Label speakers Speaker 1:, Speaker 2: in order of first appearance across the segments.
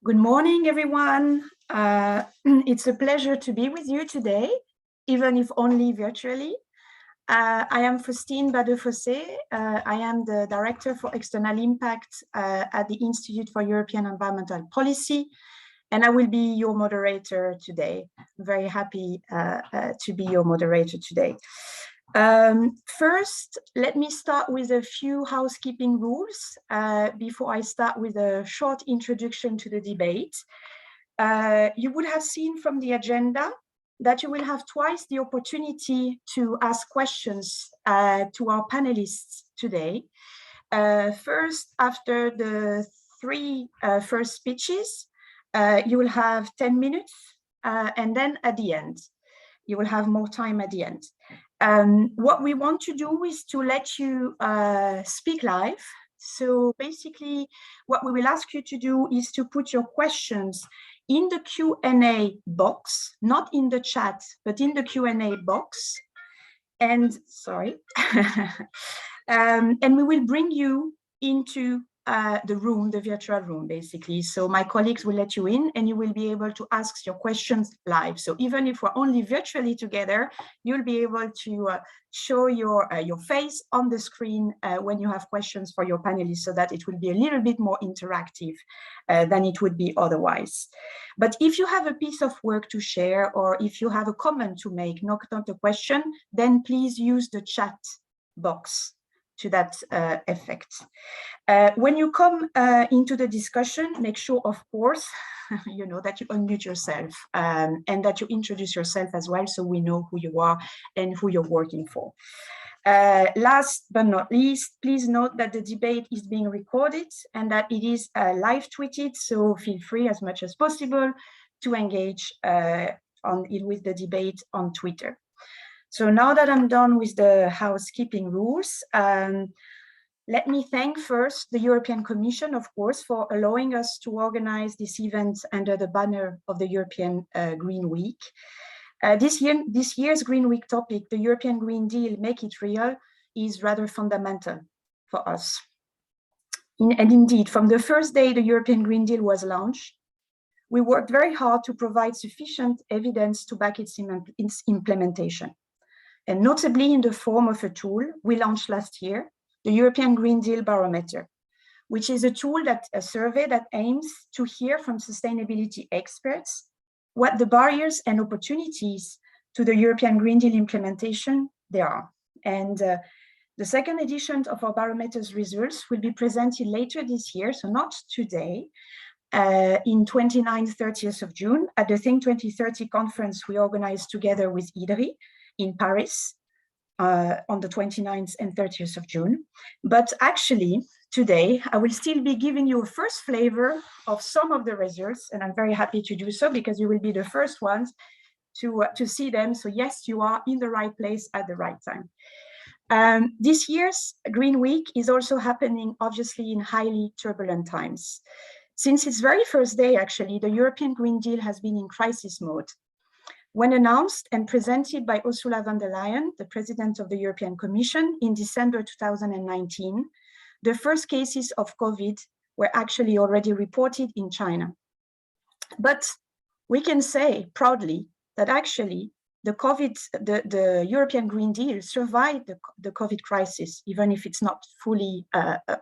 Speaker 1: Good morning, everyone. It's a pleasure to be with you today, even if only virtually. I am Faustine Badefossé. I am the Director for External Impact at the Institute for European Environmental Policy, and I will be your moderator today. I'm very happy to be your moderator today. First, let me start with a few housekeeping rules before I start with a short introduction to the debate. You would have seen from the agenda that you will have twice the opportunity to ask questions to our panelists today. First, after the three first speeches, you will have 10 minutes, and then at the end, you will have more time at the end. What we want to do is to let you speak live. So basically, what we will ask you to do is to put your questions in the Q&A box, not in the chat, but in the Q&A box. And sorry, and we will bring you into the room, the virtual room, basically. So my colleagues will let you in and you will be able to ask your questions live. So even if we're only virtually together, you'll be able to show your face on the screen when you have questions for your panelists, so that it will be a little bit more interactive than it would be otherwise. But if you have a piece of work to share, or if you have a comment to make, not a question, then please use the chat box to that effect. When you come into the discussion, make sure, of course, that you unmute yourself and that you introduce yourself as well, so we know who you are and who you're working for. Last but not least, please note that the debate is being recorded and that it is live tweeted, so feel free as much as possible to engage with the debate on Twitter. So now that I'm done with the housekeeping rules, let me thank first the European Commission, of course, for allowing us to organize this event under the banner of the European Green Week. This year's Green Week topic, the European Green Deal, Make It Real, is rather fundamental for us. And indeed, from the first day the European Green Deal was launched, we worked very hard to provide sufficient evidence to back its implementation. And notably in the form of a tool we launched last year, the European Green Deal Barometer, which is a survey that aims to hear from sustainability experts what the barriers and opportunities to the European Green Deal implementation there are. And the second edition of our barometer's results will be presented later this year, so not today, in 29th, 30th of June at the Think 2030 conference we organized together with IDRI in Paris on the 29th and 30th of June. But actually, today, I will still be giving you a first flavor of some of the results, and I'm very happy to do so because you will be the first ones to see them. So yes, you are in the right place at the right time. This year's Green Week is also happening, obviously, in highly turbulent times. Since its very first day, actually, the European Green Deal has been in crisis mode. When announced and presented by Ursula von der Leyen, the President of the European Commission, in December 2019, the first cases of COVID were actually already reported in China. But we can say proudly that actually the European Green Deal survived the COVID crisis, even if it's not fully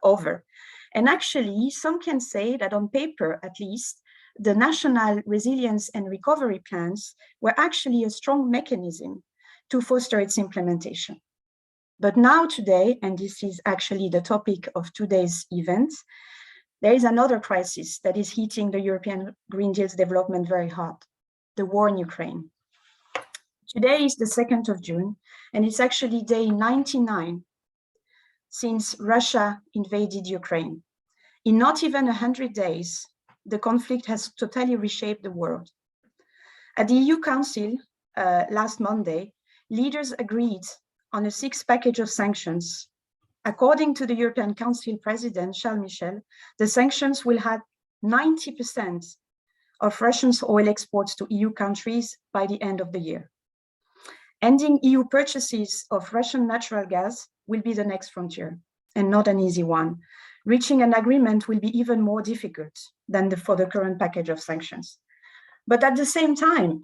Speaker 1: over. And actually, some can say that on paper, at least, the national resilience and recovery plans were actually a strong mechanism to foster its implementation. But now today, and this is actually the topic of today's event, there is another crisis that is hitting the European Green Deal's development very hard, the war in Ukraine. Today is the 2nd of June, and it's actually day 99 since Russia invaded Ukraine. In not even 100 days, the conflict has totally reshaped the world. At the EU Council last Monday, leaders agreed on a 6th package of sanctions. According to the European Council President, Charles Michel, the sanctions will have 90% of Russia's oil exports to EU countries by the end of the year. Ending EU purchases of Russian natural gas will be the next frontier, and not an easy one. reaching an agreement will be even more difficult than for the current package of sanctions. But at the same time,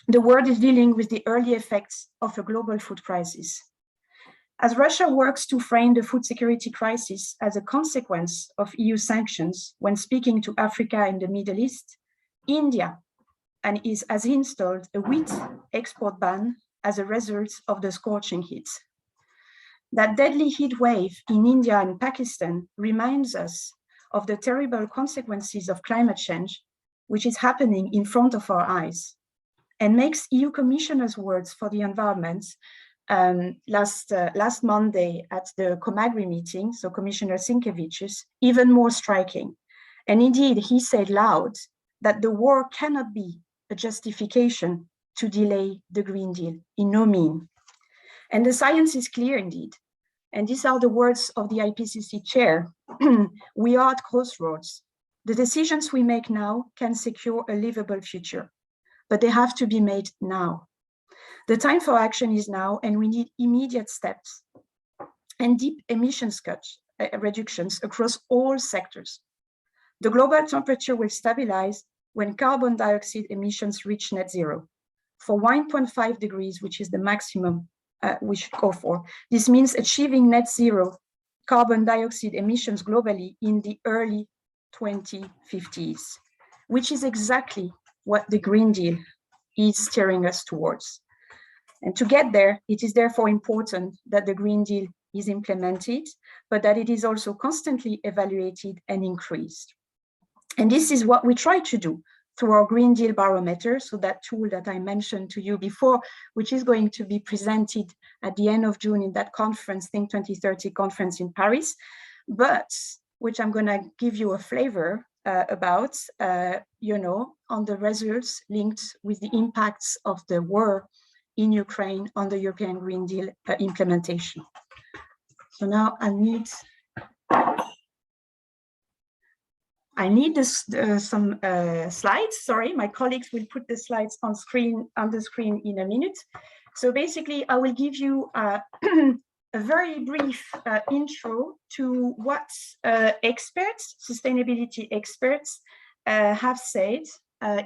Speaker 1: the world is dealing with the early effects of a global food crisis. As Russia works to frame the food security crisis as a consequence of EU sanctions when speaking to Africa and the Middle East, India has installed a wheat export ban as a result of the scorching heat. That deadly heat wave in India and Pakistan reminds us of the terrible consequences of climate change, which is happening in front of our eyes, and makes EU Commissioner's words for the environment last Monday at the Comagri meeting, so Commissioner Sinkevičius, even more striking. And indeed, he said loud that the war cannot be a justification to delay the Green Deal, in no mean. And the science is clear indeed. And these are the words of the IPCC chair. We are at crossroads. The decisions we make now can secure a livable future, but they have to be made now. The time for action is now, and we need immediate steps and deep emissions reductions across all sectors. The global temperature will stabilize when carbon dioxide emissions reach net zero. For 1.5 degrees, which is the maximum we should go for, this means achieving net zero carbon dioxide emissions globally in the early 2050s, which is exactly what the Green Deal is steering us towards. And to get there, it is therefore important that the Green Deal is implemented, but that it is also constantly evaluated and increased. And this is what we try to do through our Green Deal Barometer, so that tool that I mentioned to you before, which is going to be presented at the end of June in that conference, Think 2030 conference in Paris, but which I'm going to give you a flavor about, on the results linked with the impacts of the war in Ukraine on the European Green Deal implementation. So now I need some slides. Sorry, my colleagues will put the slides on the screen in a minute. So basically, I will give you a very brief intro to what sustainability experts have said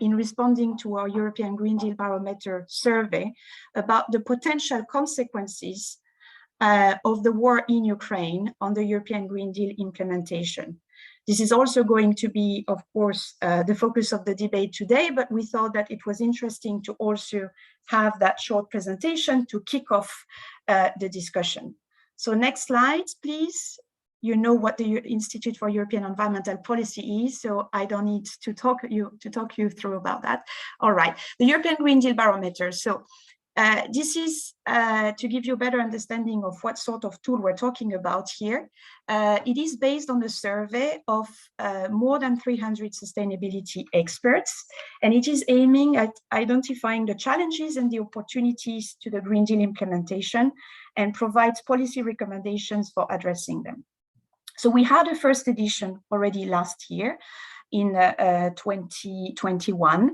Speaker 1: in responding to our European Green Deal Barometer survey about the potential consequences of the war in Ukraine on the European Green Deal implementation. This is also going to be, of course, the focus of the debate today, but we thought that it was interesting to also have that short presentation to kick off the discussion. So next slide, please. You know what the Institute for European Environmental Policy is, so I don't need to talk you through about that. All right, the European Green Deal Barometer. So this is to give you a better understanding of what sort of tool we're talking about here. It is based on a survey of more than 300 sustainability experts, and it is aiming at identifying the challenges and the opportunities to the Green Deal implementation and provides policy recommendations for addressing them. So we had a first edition already last year in 2021.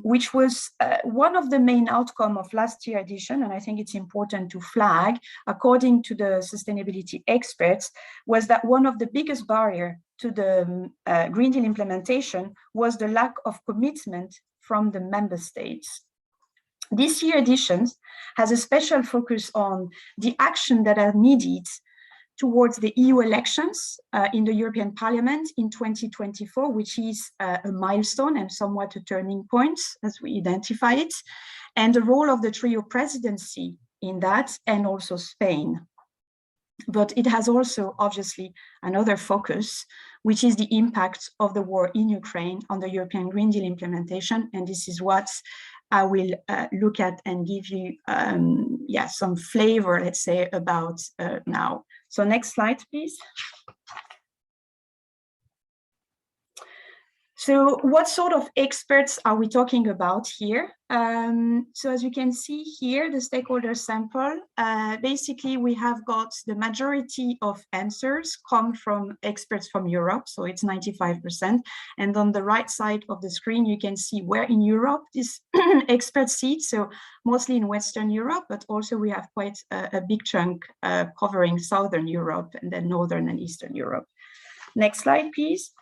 Speaker 1: Which was one of the main outcomes of last year's edition, and I think it's important to flag, according to the sustainability experts, was that one of the biggest barriers to the Green Deal implementation was the lack of commitment from the member states. This year's edition has a special focus on the action that are needed towards the EU elections in the European Parliament in 2024, which is a milestone and somewhat a turning point as we identify it, and the role of the trio presidency in that, and also Spain. But it has also obviously another focus, which is the impact of the war in Ukraine on the European Green Deal implementation. And this is what I will look at and give you some flavor, let's say, about now. So next slide, please. So what sort of experts are we talking about here? So as you can see here, the stakeholder sample, basically we have got the majority of answers come from experts from Europe, so it's 95%. And on the right side of the screen, you can see where in Europe this expert seats, so mostly in Western Europe, but also we have quite a big chunk covering Southern Europe and then Northern and Eastern Europe. Next slide, please.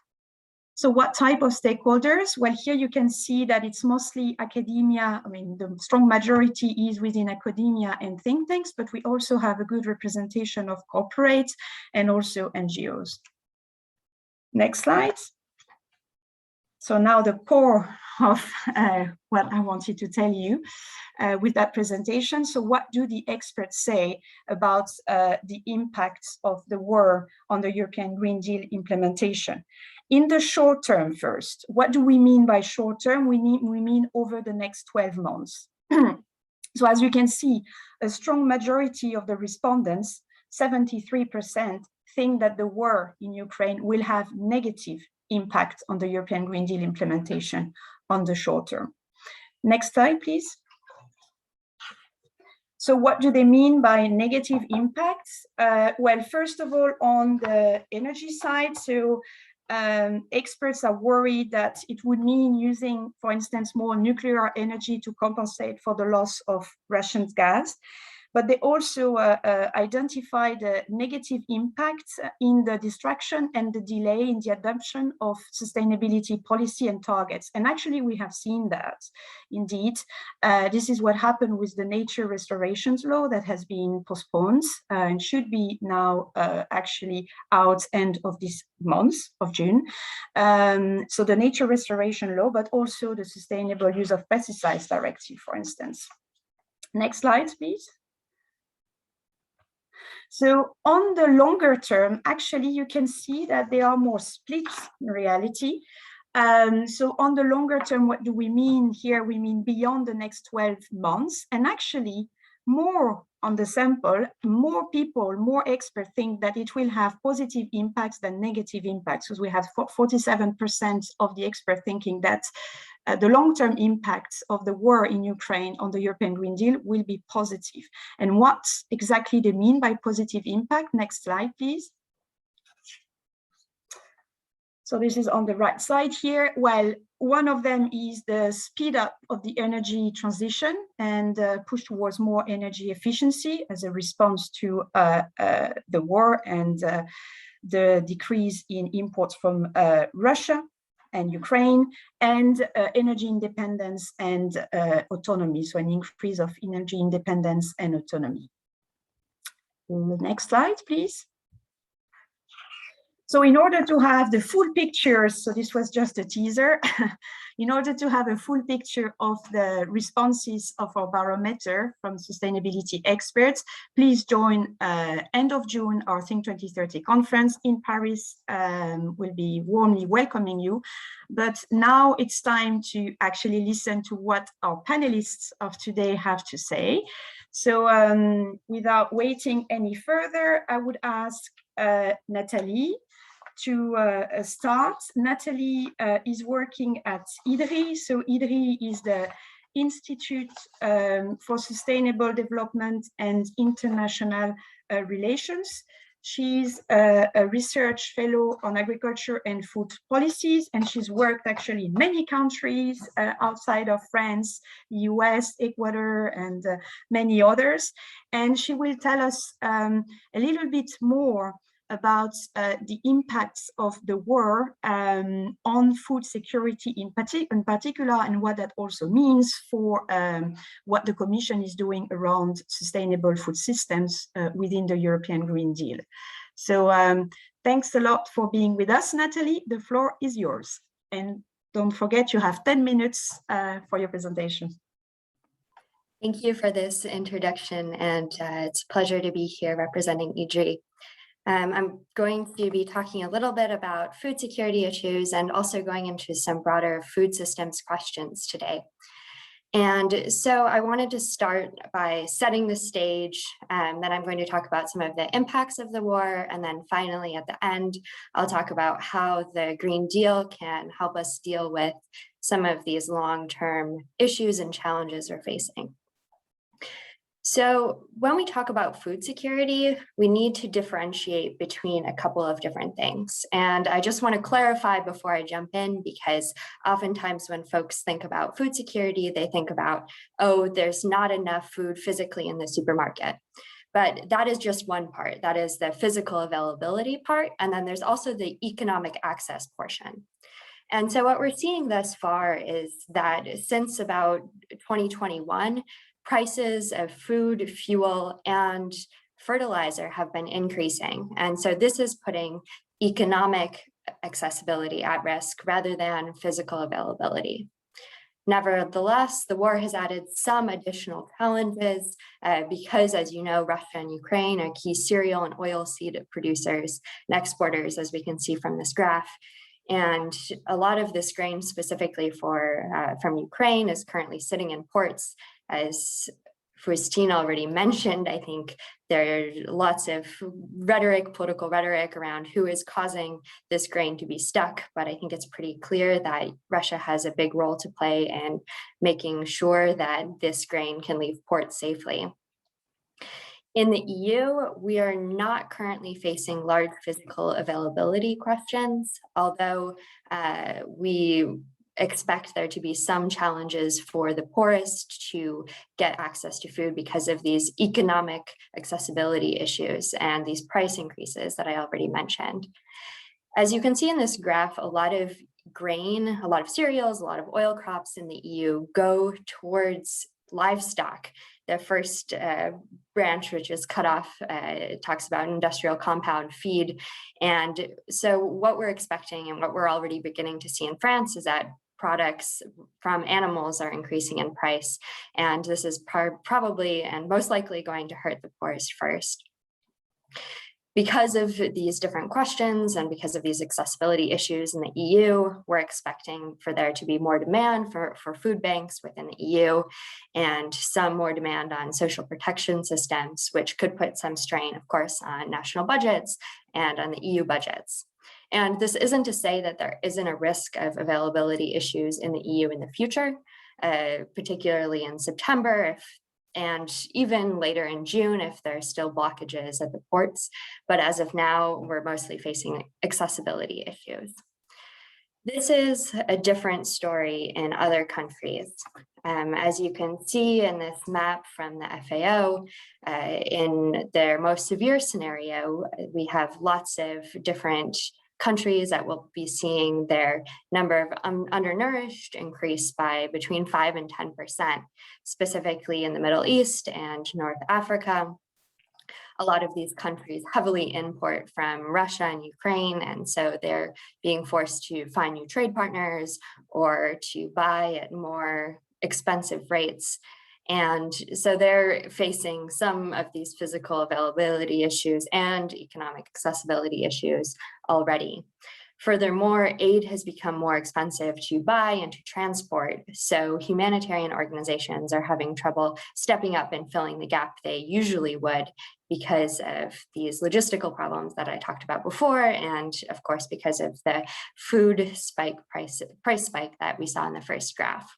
Speaker 1: So what type of stakeholders? Well, here you can see that it's mostly academia. I mean, the strong majority is within academia and think tanks, but we also have a good representation of corporates and also NGOs. Next slide. So now the core of what I wanted to tell you with that presentation. So what do the experts say about the impacts of the war on the European Green Deal implementation? In the short term first, what do we mean by short term? We mean over the next 12 months. So as you can see, a strong majority of the respondents, 73%, think that the war in Ukraine will have negative impact on the European Green Deal implementation on the short term. Next slide, please. So what do they mean by negative impacts? Well, first of all, on the energy side, so experts are worried that it would mean using, for instance, more nuclear energy to compensate for the loss of Russian gas. But they also identify the negative impacts in the distraction and the delay in the adoption of sustainability policy and targets. And actually, we have seen that, indeed. This is what happened with the nature restorations law that has been postponed and should be now actually out end of this month of June. So the nature restoration law, but also the sustainable use of pesticides directive, for instance. Next slide, please. So on the longer term, actually, you can see that there are more splits in reality. So on the longer term, what do we mean here? We mean beyond the next 12 months. And actually, more on the sample, more people, more experts think that it will have positive impacts than negative impacts. So we have 47% of the experts thinking that the long-term impacts of the war in Ukraine on the European Green Deal will be positive. And what exactly they mean by positive impact? Next slide, please. So this is on the right side here. Well, one of them is the speed up of the energy transition and push towards more energy efficiency as a response to the war and the decrease in imports from Russia and Ukraine, and energy independence and autonomy, so an increase of energy independence and autonomy. The next slide, please. So in order to have the full picture, so this was just a teaser, in order to have a full picture of the responses of our barometer from sustainability experts, please join end of June our Think 2030 conference in Paris. We'll be warmly welcoming you. But now it's time to actually listen to what our panelists of today have to say. So without waiting any further, I would ask Nathalie to start. Nathalie is working at IDRI. So IDRI is the Institute for Sustainable Development and International Relations. She's a research fellow on agriculture and food policies, and she's worked actually in many countries outside of France, the US, Ecuador, and many others. And she will tell us a little bit more about the impacts of the war on food security in particular, and what that also means for what the Commission is doing around sustainable food systems within the European Green Deal. So thanks a lot for being with us, Nathalie. The floor is yours. And don't forget, you have 10 minutes for your presentation.
Speaker 2: Thank you for this introduction, and it's a pleasure to be here representing IDRI. I'm going to be talking a little bit about food security issues and also going into some broader food systems questions today. And so I wanted to start by setting the stage, then I'm going to talk about some of the impacts of the war, and then finally at the end, I'll talk about how the Green Deal can help us deal with some of these long-term issues and challenges we're facing. So when we talk about food security, we need to differentiate between a couple of different things. And I just want to clarify before I jump in, because oftentimes when folks think about food security, they think about, oh, there's not enough food physically in the supermarket. But that is just one part. That is the physical availability part. And then there's also the economic access portion. And so what we're seeing thus far is that since about 2021, prices of food, fuel, and fertilizer have been increasing. And so this is putting economic accessibility at risk rather than physical availability. Nevertheless, the war has added some additional challenges because, as you know, Russia and Ukraine are key cereal and oilseed producers and exporters, as we can see from this graph. And a lot of this grain specifically from Ukraine is currently sitting in ports. As Christine already mentioned, I think there are lots of political rhetoric around who is causing this grain to be stuck, but I think it's pretty clear that Russia has a big role to play in making sure that this grain can leave port safely. In the EU, we are not currently facing large physical availability questions, although we expect there to be some challenges for the poorest to get access to food because of these economic accessibility issues and these price increases that I already mentioned. As you can see in this graph, a lot of grain, a lot of cereals, a lot of oil crops in the EU go towards livestock. The first branch, which is cut off, talks about industrial compound feed. And so what we're expecting and what we're already beginning to see in France is that products from animals are increasing in price. And this is probably and most likely going to hurt the poorest first. Because of these different questions and because of these accessibility issues in the EU, we're expecting for there to be more demand for food banks within the EU and some more demand on social protection systems, which could put some strain, of course, on national budgets and on the EU budgets. And this isn't to say that there isn't a risk of availability issues in the EU in the future, particularly in September, and even later in June if there are still blockages at the ports. But as of now, we're mostly facing accessibility issues. This is a different story in other countries. As you can see in this map from the FAO, in their most severe scenario, we have lots of different countries that will be seeing their number of undernourished increase by between 5 and 10%, specifically in the Middle East and North Africa. A lot of these countries heavily import from Russia and Ukraine, and so they're being forced to find new trade partners or to buy at more expensive rates. And so they're facing some of these physical availability issues and economic accessibility issues already. Furthermore, aid has become more expensive to buy and to transport. So humanitarian organizations are having trouble stepping up and filling the gap they usually would because of these logistical problems that I talked about before. And of course, because of the food spike price spike that we saw in the first graph.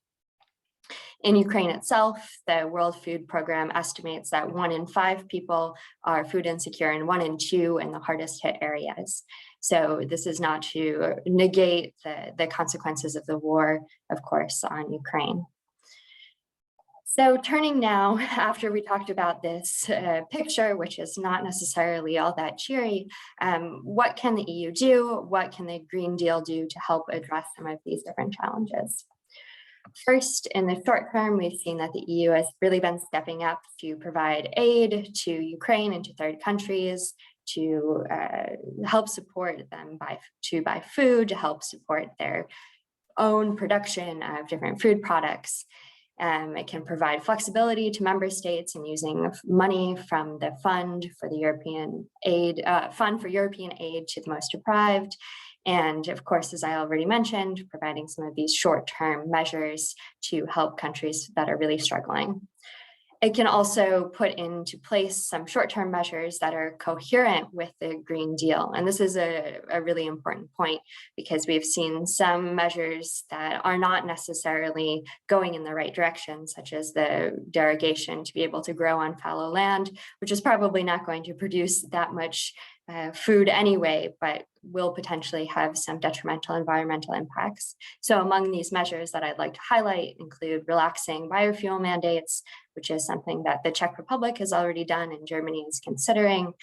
Speaker 2: In Ukraine itself, the World Food Program estimates that 1 in 5 people are food insecure and 1 in 2 in the hardest hit areas. So this is not to negate the consequences of the war, of course, on Ukraine. So turning now, after we talked about this picture, which is not necessarily all that cheery, what can the EU do? What can the Green Deal do to help address some of these different challenges? First, in the short term, we've seen that the EU has really been stepping up to provide aid to Ukraine and to third countries to help support them to buy food, to help support their own production of different food products. It can provide flexibility to member states in using money from the Fund for European Aid to the most deprived. And of course, as I already mentioned, providing some of these short-term measures to help countries that are really struggling. It can also put into place some short-term measures that are coherent with the Green Deal. And this is a really important point because we've seen some measures that are not necessarily going in the right direction, such as the derogation to be able to grow on fallow land, which is probably not going to produce that much food anyway, but will potentially have some detrimental environmental impacts. So among these measures that I'd like to highlight include relaxing biofuel mandates, which is something that the Czech Republic has already done and Germany is considering,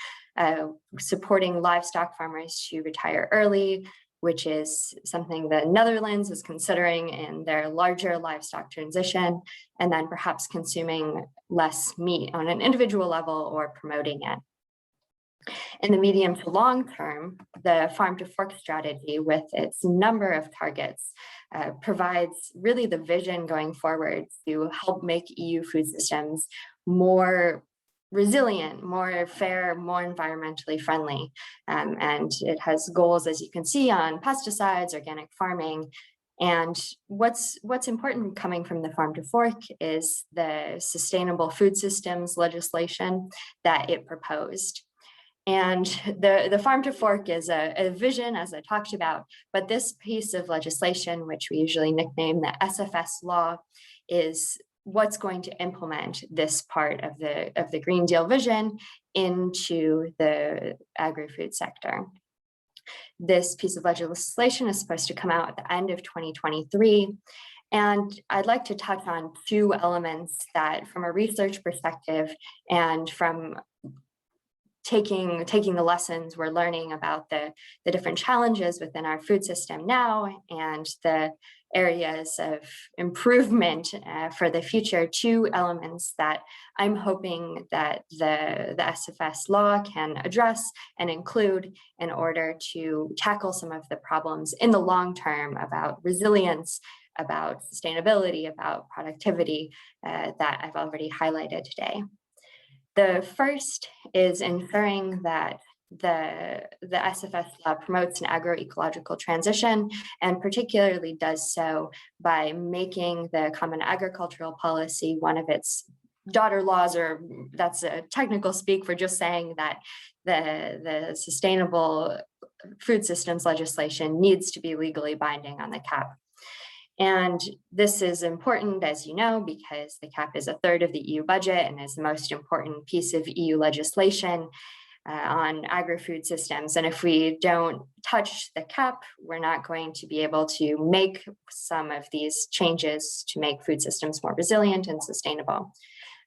Speaker 2: supporting livestock farmers to retire early, which is something the Netherlands is considering in their larger livestock transition, and then perhaps consuming less meat on an individual level or promoting it. In the medium to long term, the farm to fork strategy with its number of targets provides really the vision going forward to help make EU food systems more resilient, more fair, more environmentally friendly. And it has goals, as you can see, on pesticides, organic farming. And what's important coming from the farm to fork is the sustainable food systems legislation that it proposed. And the farm to fork is a vision, as I talked about, but this piece of legislation, which we usually nickname the SFS law, is what's going to implement this part of the Green Deal vision into the agri-food sector. This piece of legislation is supposed to come out at the end of 2023. And I'd like to touch on two elements that, from a research perspective and from taking the lessons we're learning about the different challenges within our food system now and the areas of improvement for the future, two elements that I'm hoping that the SFS law can address and include in order to tackle some of the problems in the long term about resilience, about sustainability, about productivity that I've already highlighted today. The first is ensuring that the SFS law promotes an agroecological transition, and particularly does so by making the Common Agricultural Policy one of its daughter laws, or that's a technical speak for just saying that the sustainable food systems legislation needs to be legally binding on the CAP. And this is important, as you know, because the CAP is a third of the EU budget and is the most important piece of EU legislation on agri-food systems. And if we don't touch the CAP, we're not going to be able to make some of these changes to make food systems more resilient and sustainable.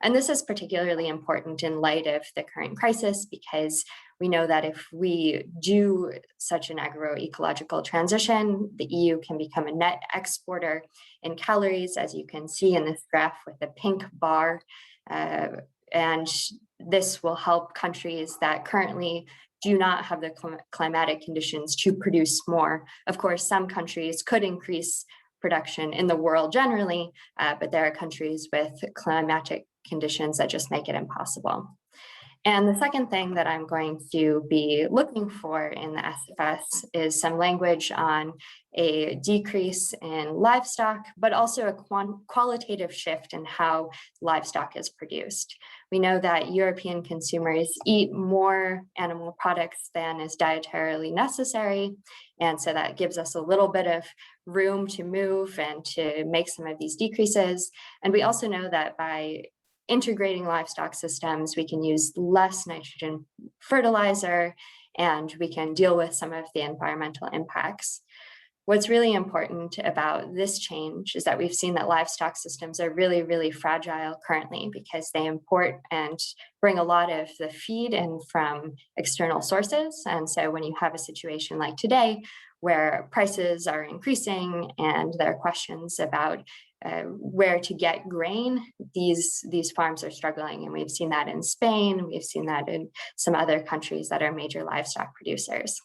Speaker 2: And this is particularly important in light of the current crisis, because we know that if we do such an agroecological transition, the EU can become a net exporter in calories, as you can see in this graph with the pink bar. And this will help countries that currently do not have the climatic conditions to produce more. Of course, some countries could increase production in the world generally, but there are countries with climatic conditions that just make it impossible. And the second thing that I'm going to be looking for in the SFS is some language on a decrease in livestock, but also a qualitative shift in how livestock is produced. We know that European consumers eat more animal products than is dietarily necessary. And so that gives us a little bit of room to move and to make some of these decreases. And we also know that by integrating livestock systems, we can use less nitrogen fertilizer and we can deal with some of the environmental impacts. What's really important about this change is that we've seen that livestock systems are really, really fragile currently because they import and bring a lot of the feed in from external sources. And so when you have a situation like today, where prices are increasing and there are questions about where to get grain, these farms are struggling. And we've seen that in Spain, we've seen that in some other countries that are major livestock producers.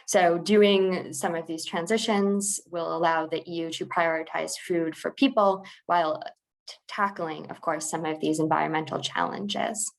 Speaker 2: So doing some of these transitions will allow the EU to prioritize food for people while tackling, of course, some of these environmental challenges.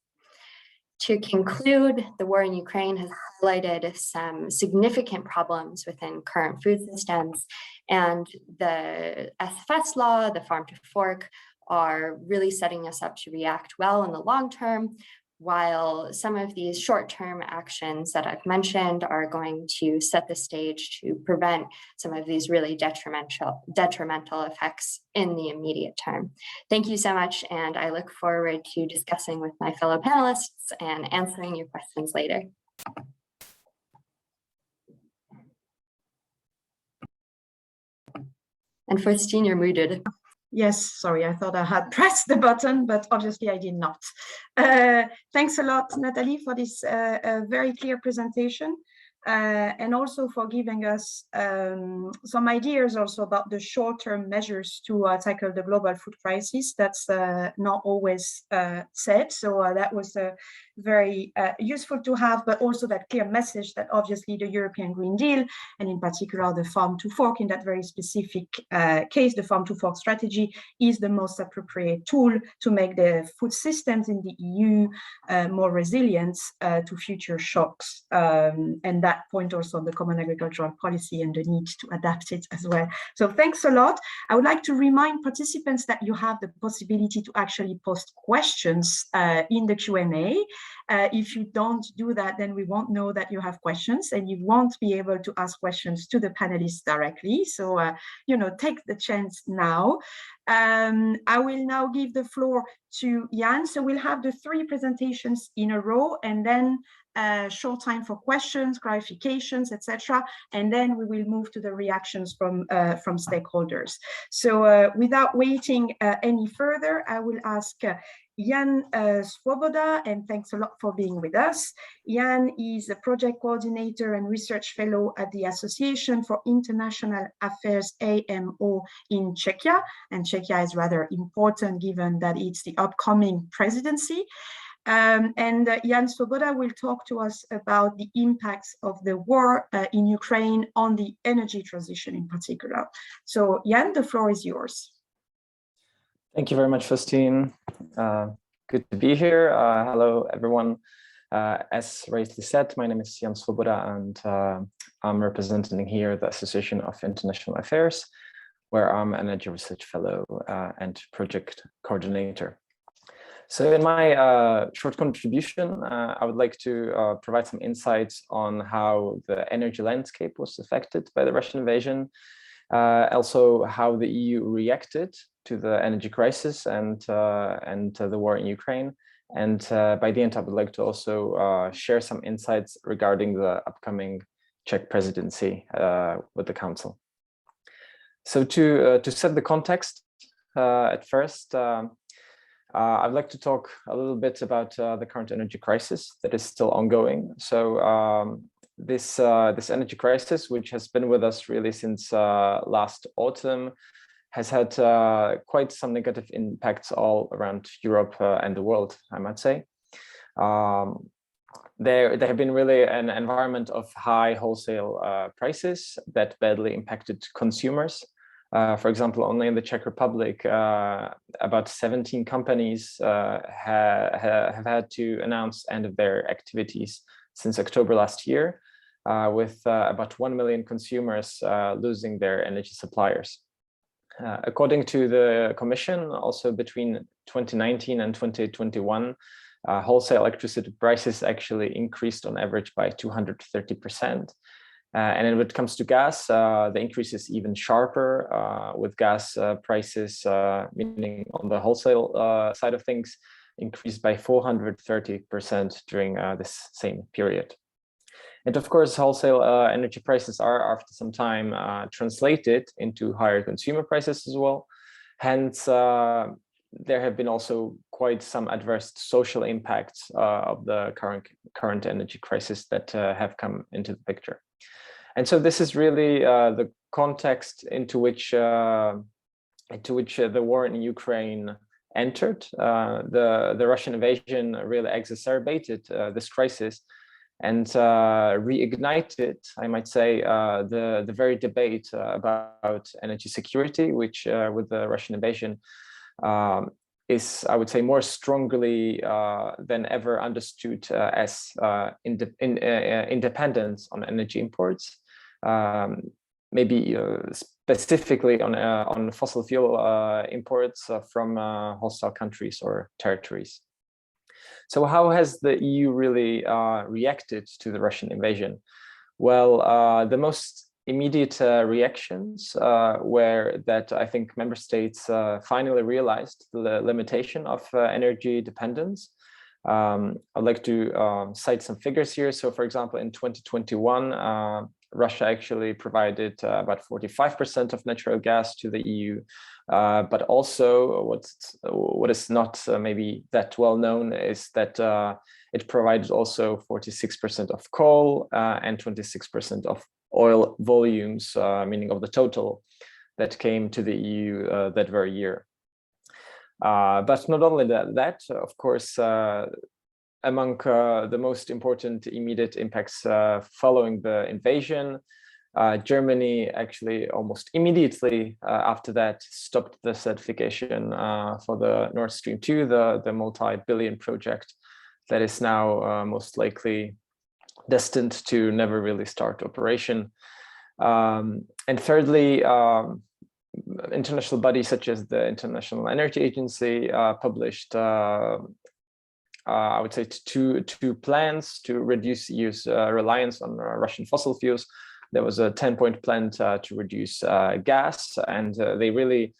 Speaker 2: To conclude, the war in Ukraine has highlighted some significant problems within current food systems, and the SFS law, the farm to fork, are really setting us up to react well in the long term, while some of these short-term actions that I've mentioned are going to set the stage to prevent some of these really detrimental effects in the immediate term. Thank you so much, and I look forward to discussing with my fellow panelists and answering your questions later. And Faustine, you're muted.
Speaker 1: Yes, sorry, I thought I had pressed the button, but obviously I did not. Thanks a lot, Natalie, for this very clear presentation, and also for giving us some ideas also about the short-term measures to tackle the global food crisis. That's not always said, so that was very useful to have, but also that clear message that obviously the European Green Deal, and in particular the farm to fork, in that very specific case, the farm to fork strategy, is the most appropriate tool to make the food systems in the EU more resilient to future shocks. And that point also on the common agricultural policy and the need to adapt it as well. So thanks a lot. I would like to remind participants that you have the possibility to actually post questions in the Q&A. If you don't do that, then we won't know that you have questions, and you won't be able to ask questions to the panelists directly. So, you know, take the chance now. I will now give the floor to Jan. So we'll have the 3 presentations in a row, and then short time for questions, clarifications, etc. And then we will move to the reactions from stakeholders. So without waiting any further, I will ask Jan Swoboda, and thanks a lot for being with us. Jan is a project coordinator and research fellow at the Association for International Affairs, AMO, in Czechia. And Czechia is rather important given that it's the upcoming presidency. And Jan Swoboda will talk to us about the impacts of the war in Ukraine on the energy transition in particular. So Jan, the floor is yours.
Speaker 3: Thank you very much, Faustine. Good to be here. Hello, everyone. As rightly said, my name is Jan Swoboda, and I'm representing here the Association of International Affairs, where I'm an Energy Research Fellow and Project Coordinator. So in my short contribution, I would like to provide some insights on how the energy landscape was affected by the Russian invasion, also how the EU reacted to the energy crisis and the war in Ukraine. And by the end, I would like to also share some insights regarding the upcoming Czech presidency with the Council. So to set the context at first, I'd like to talk a little bit about the current energy crisis that is still ongoing. So this energy crisis, which has been with us really since last autumn, has had quite some negative impacts all around Europe and the world, I might say. There have been really an environment of high wholesale prices that badly impacted consumers. For example, only in the Czech Republic, about 17 companies have had to announce end of their activities since October last year, with about 1 million consumers losing their energy suppliers. According to the Commission, also between 2019 and 2021, wholesale electricity prices actually increased on average by 230%. And when it comes to gas, the increase is even sharper, with gas prices, meaning on the wholesale side of things, increased by 430% during this same period. And of course, wholesale energy prices are, after some time, translated into higher consumer prices as well. Hence, there have been also quite some adverse social impacts of the current energy crisis that have come into the picture. And so this is really the context into which the war in Ukraine entered. The Russian invasion really exacerbated this crisis. and reignited, I might say, the very debate about energy security, which with the Russian invasion is, I would say, more strongly than ever understood as independence on energy imports, maybe specifically on fossil fuel imports from hostile countries or territories. So how has the EU really reacted to the Russian invasion? Well, the most immediate reactions were that I think member states finally realized the limitation of energy dependence. I'd like to cite some figures here. So, for example, in 2021, Russia actually provided about 45% of natural gas to the EU, but also what is not maybe that well known is that it provided also 46% of coal and 26% of oil volumes, meaning of the total that came to the EU that very year. But not only that, of course, among the most important immediate impacts following the invasion, Germany actually almost immediately after that stopped the certification for the Nord Stream 2, the multi-billion project that is now most likely destined to never really start operation. And thirdly, international bodies such as the International Energy Agency published, I would say, two plans to reduce EU's reliance on Russian fossil fuels. There was a 10-point plan to reduce gas, and they really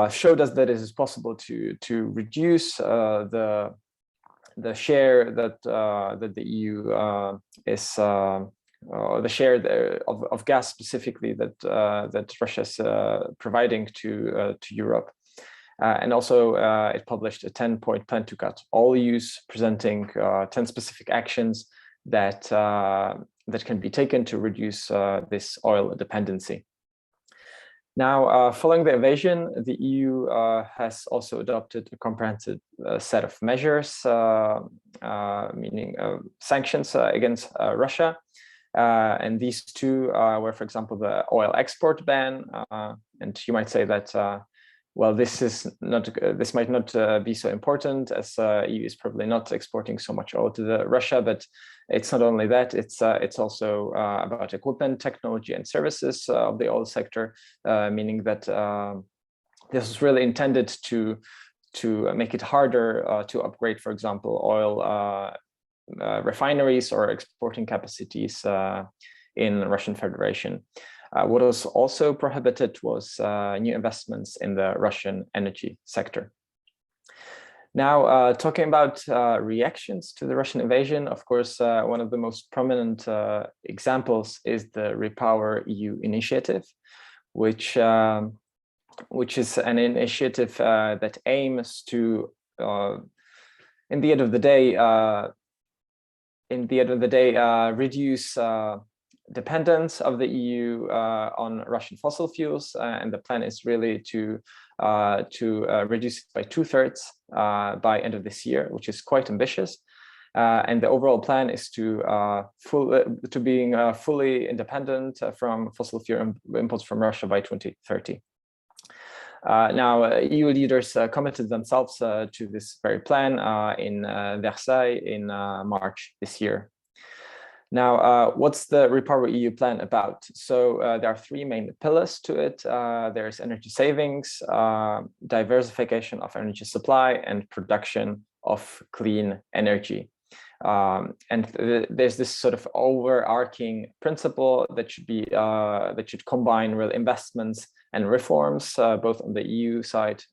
Speaker 3: showed us that it is possible to reduce the share that the EU is the share of gas specifically that Russia is providing to Europe. And also it published a 10-point plan to cut all use, presenting 10 specific actions that can be taken to reduce this oil dependency. Now, following the invasion, the EU has also adopted a comprehensive set of measures, meaning sanctions against Russia. And these two were, for example, the oil export ban. And you might say that, well, this might not be so important, as EU is probably not exporting so much oil to Russia, but it's not only that, it's also about equipment, technology, and services of the oil sector, meaning that this is really intended to make it harder to upgrade, for example, oil refineries or exporting capacities in Russian Federation. What was also prohibited was new investments in the Russian energy sector. Now, talking about reactions to the Russian invasion, of course, one of the most prominent examples is the Repower EU Initiative, which is an initiative that aims to, in the end of the day, reduce dependence of the EU on Russian fossil fuels, and the plan is really to reduce it by 2/3 by end of this year, which is quite ambitious. And the overall plan is to being fully independent from fossil fuel imports from Russia by 2030. Now, EU leaders committed themselves to this very plan in Versailles in March this year. Now, what's the Repower EU plan about? So there are three main pillars to it. There's energy savings, diversification of energy supply, and production of clean energy. And there's this sort of overarching principle that should combine real investments and reforms, both on the EU side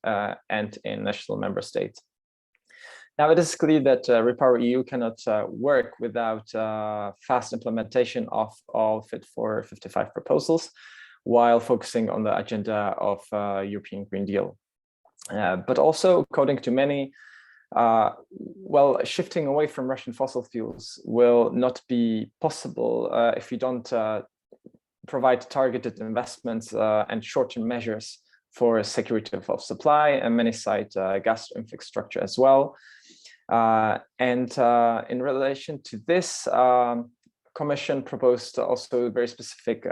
Speaker 3: and in national member states. Now, it is clear that Repower EU cannot work without fast implementation of all Fit for 55 proposals, while focusing on the agenda of European Green Deal. But also, according to many, well, shifting away from Russian fossil fuels will not be possible if we don't provide targeted investments and short-term measures for security of supply, and many cite gas infrastructure as well. In relation to this, Commission proposed also very specific,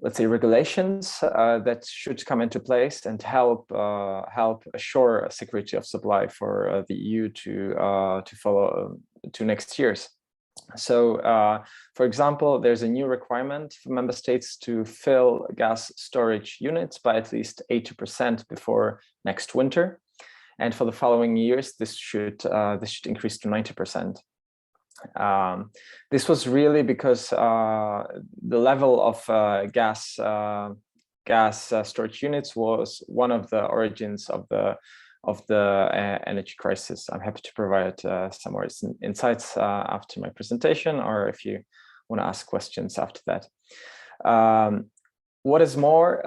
Speaker 3: let's say, regulations that should come into place and help assure security of supply for the EU to follow to next year's. So, for example, there's a new requirement for member states to fill gas storage units by at least 80% before next winter, and for the following years, this should increase to 90%. This was really because the level of gas storage units was one of the origins of the energy crisis. I'm happy to provide some more insights after my presentation, or if you want to ask questions after that. What is more,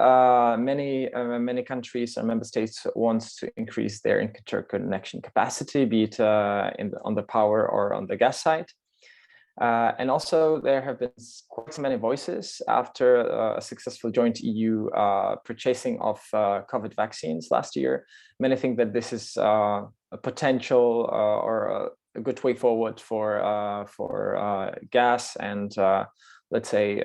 Speaker 3: many countries and member states want to increase their interconnection capacity, be it on the power or on the gas side. And also there have been quite so many voices after a successful joint EU purchasing of COVID vaccines last year. Many think that this is a potential or a good way forward for gas and let's say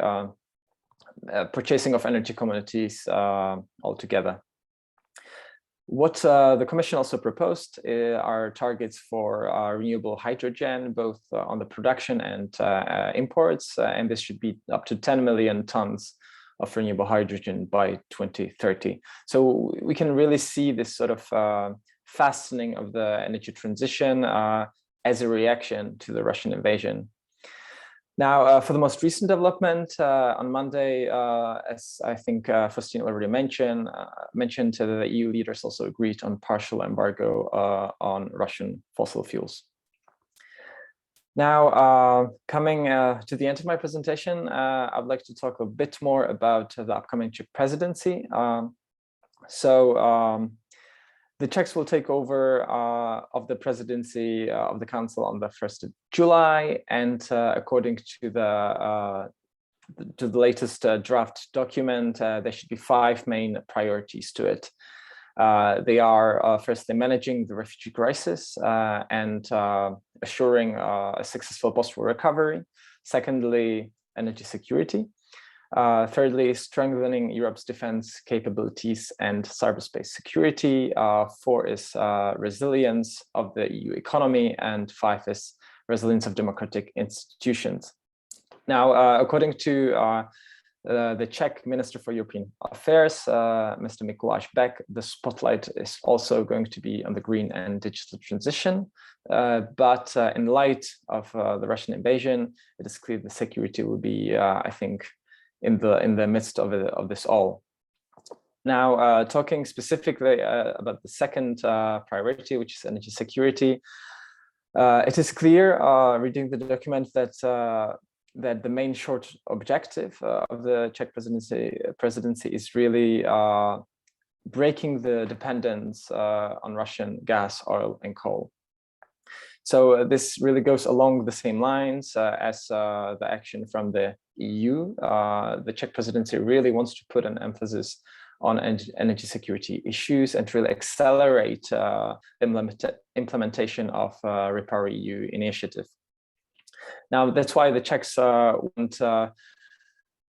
Speaker 3: purchasing of energy commodities altogether. What the Commission also proposed are targets for renewable hydrogen, both on the production and imports, and this should be up to 10 million tons of renewable hydrogen by 2030. So we can really see this sort of fastening of the energy transition as a reaction to the Russian invasion. Now, for the most recent development, on Monday, as I think Faustine already mentioned, the EU leaders also agreed on partial embargo on Russian fossil fuels. Now, coming to the end of my presentation, I'd like to talk a bit more about the upcoming Czech presidency. The Czechs will take over of the presidency of the Council on the 1st of July, and according to the latest draft document, there should be 5 main priorities to it. They are firstly managing the refugee crisis and assuring a successful post-war recovery. Secondly, energy security. Thirdly, strengthening Europe's defense capabilities and cyberspace security. 4 is resilience of the EU economy, and 5 is resilience of democratic institutions. Now, according to the Czech Minister for European Affairs, Mr. Mikuláš Bek, the spotlight is also going to be on the green and digital transition. But in light of the Russian invasion, it is clear the security will be, I think, in the midst of this all. Now, talking specifically about the second priority, which is energy security, it is clear, reading the document, that the main short objective of the Czech presidency is really breaking the dependence on Russian gas, oil, and coal. So this really goes along the same lines as the action from the EU. The Czech presidency really wants to put an emphasis on energy security issues and really accelerate implementation of Repower EU Initiative. Now, that's why the Czechs want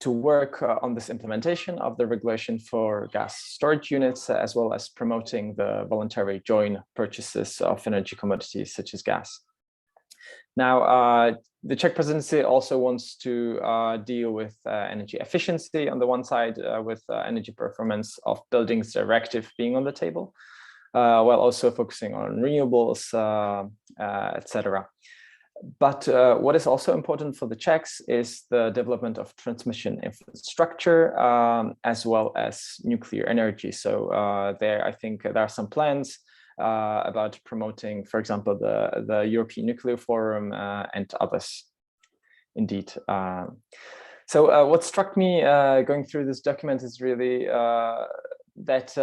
Speaker 3: to work on this implementation of the regulation for gas storage units, as well as promoting the voluntary joint purchases of energy commodities such as gas. Now, the Czech presidency also wants to deal with energy efficiency on the one side, with energy performance of buildings directive being on the table, while also focusing on renewables, etc. But what is also important for the Czechs is the development of transmission infrastructure, as well as nuclear energy. So there, I think there are some plans about promoting, for example, the European Nuclear Forum and others. Indeed. So what struck me going through this document is really that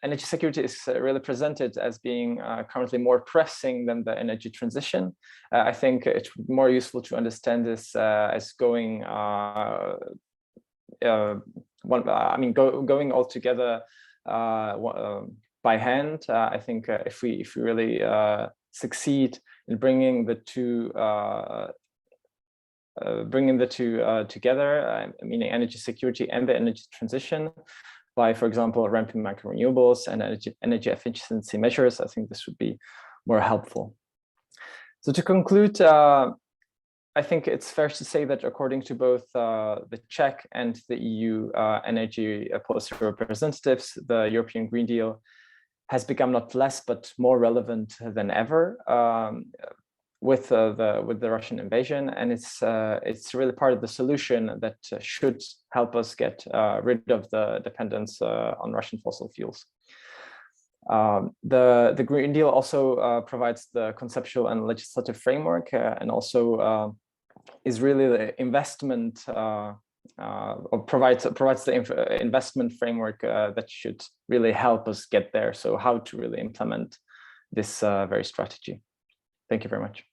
Speaker 3: energy security is really presented as being currently more pressing than the energy transition. I think it's more useful to understand this as going going all together by hand. I think if we really succeed in bringing the two together, meaning energy security and the energy transition, by, for example, ramping micro renewables and energy efficiency measures, I think this would be more helpful. So to conclude, I think it's fair to say that according to both the Czech and the EU energy policy representatives, the European Green Deal has become not less but more relevant than ever with the Russian invasion, and it's really part of the solution that should help us get rid of the dependence on Russian fossil fuels. The Green Deal also provides the conceptual and legislative framework, and also is really the investment or provides the investment framework that should really help us get there. So how to really implement this very strategy. Thank you very much.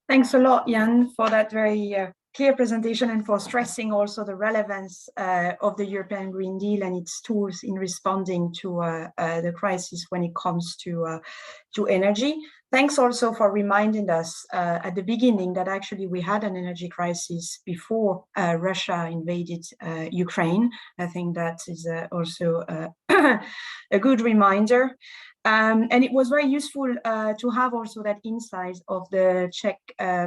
Speaker 1: Thanks a lot, Jan, for that very clear presentation and for stressing also the relevance of the European Green Deal and its tools in responding to the crisis when it comes to energy. Thanks also for reminding us at the beginning that actually we had an energy crisis before Russia invaded Ukraine. I think that is also a good reminder. And it was very useful to have also that insight of the Czech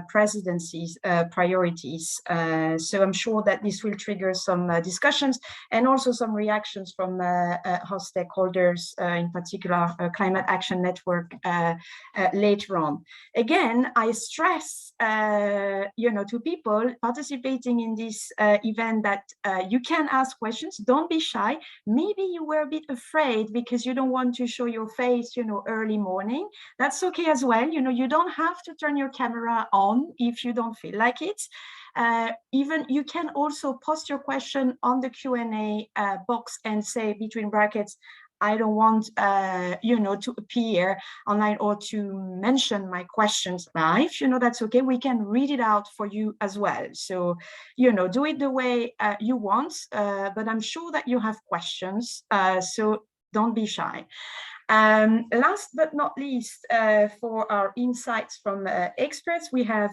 Speaker 1: presidency's priorities. So I'm sure that this will trigger some discussions and also some reactions from host stakeholders, in particular Climate Action Network later on. Again, I stress to people participating in this event that you can ask questions, don't be shy. Maybe you were a bit afraid because you don't want to show your face early morning. That's okay as well. You don't have to turn your camera on if you don't feel like it. Even you can also post your question on the Q&A box and say between brackets, I don't want to appear online or to mention my questions live. That's okay. We can read it out for you as well. So do it the way you want, but I'm sure that you have questions, so don't be shy. Last but not least, for our insights from experts, we have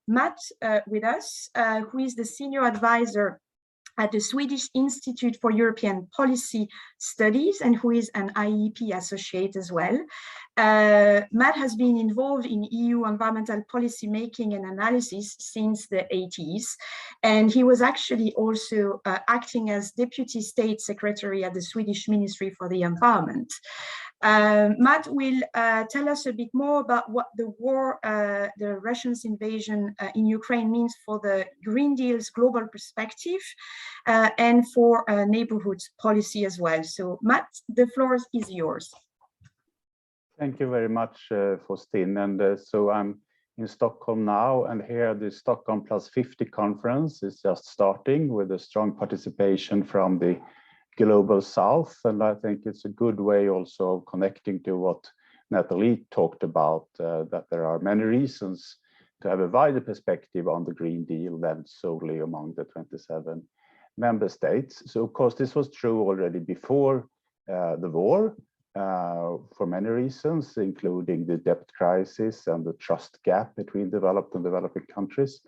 Speaker 1: Matt with us, who is the senior advisor at the Swedish Institute for European Policy Studies and who is an IEP associate as well. Matt has been involved in EU environmental policy making and analysis since the 80s, and he was actually also acting as Deputy State Secretary at the Swedish Ministry for the Environment. Matt will tell us a bit more about what the war, the Russians' invasion in Ukraine means for the Green Deal's global perspective and for neighborhood policy as well. So Matt, the floor is yours.
Speaker 4: Thank you very much, Faustin. And so I'm in Stockholm now, and here the Stockholm Plus 50 conference is just starting with a strong participation from the Global South. And I think it's a good way also of connecting to what Natalie talked about, that there are many reasons to have a wider perspective on the Green Deal than solely among the 27 member states. So of course, this was true already before the war, for many reasons, including the debt crisis and the trust gap between developed and developing countries.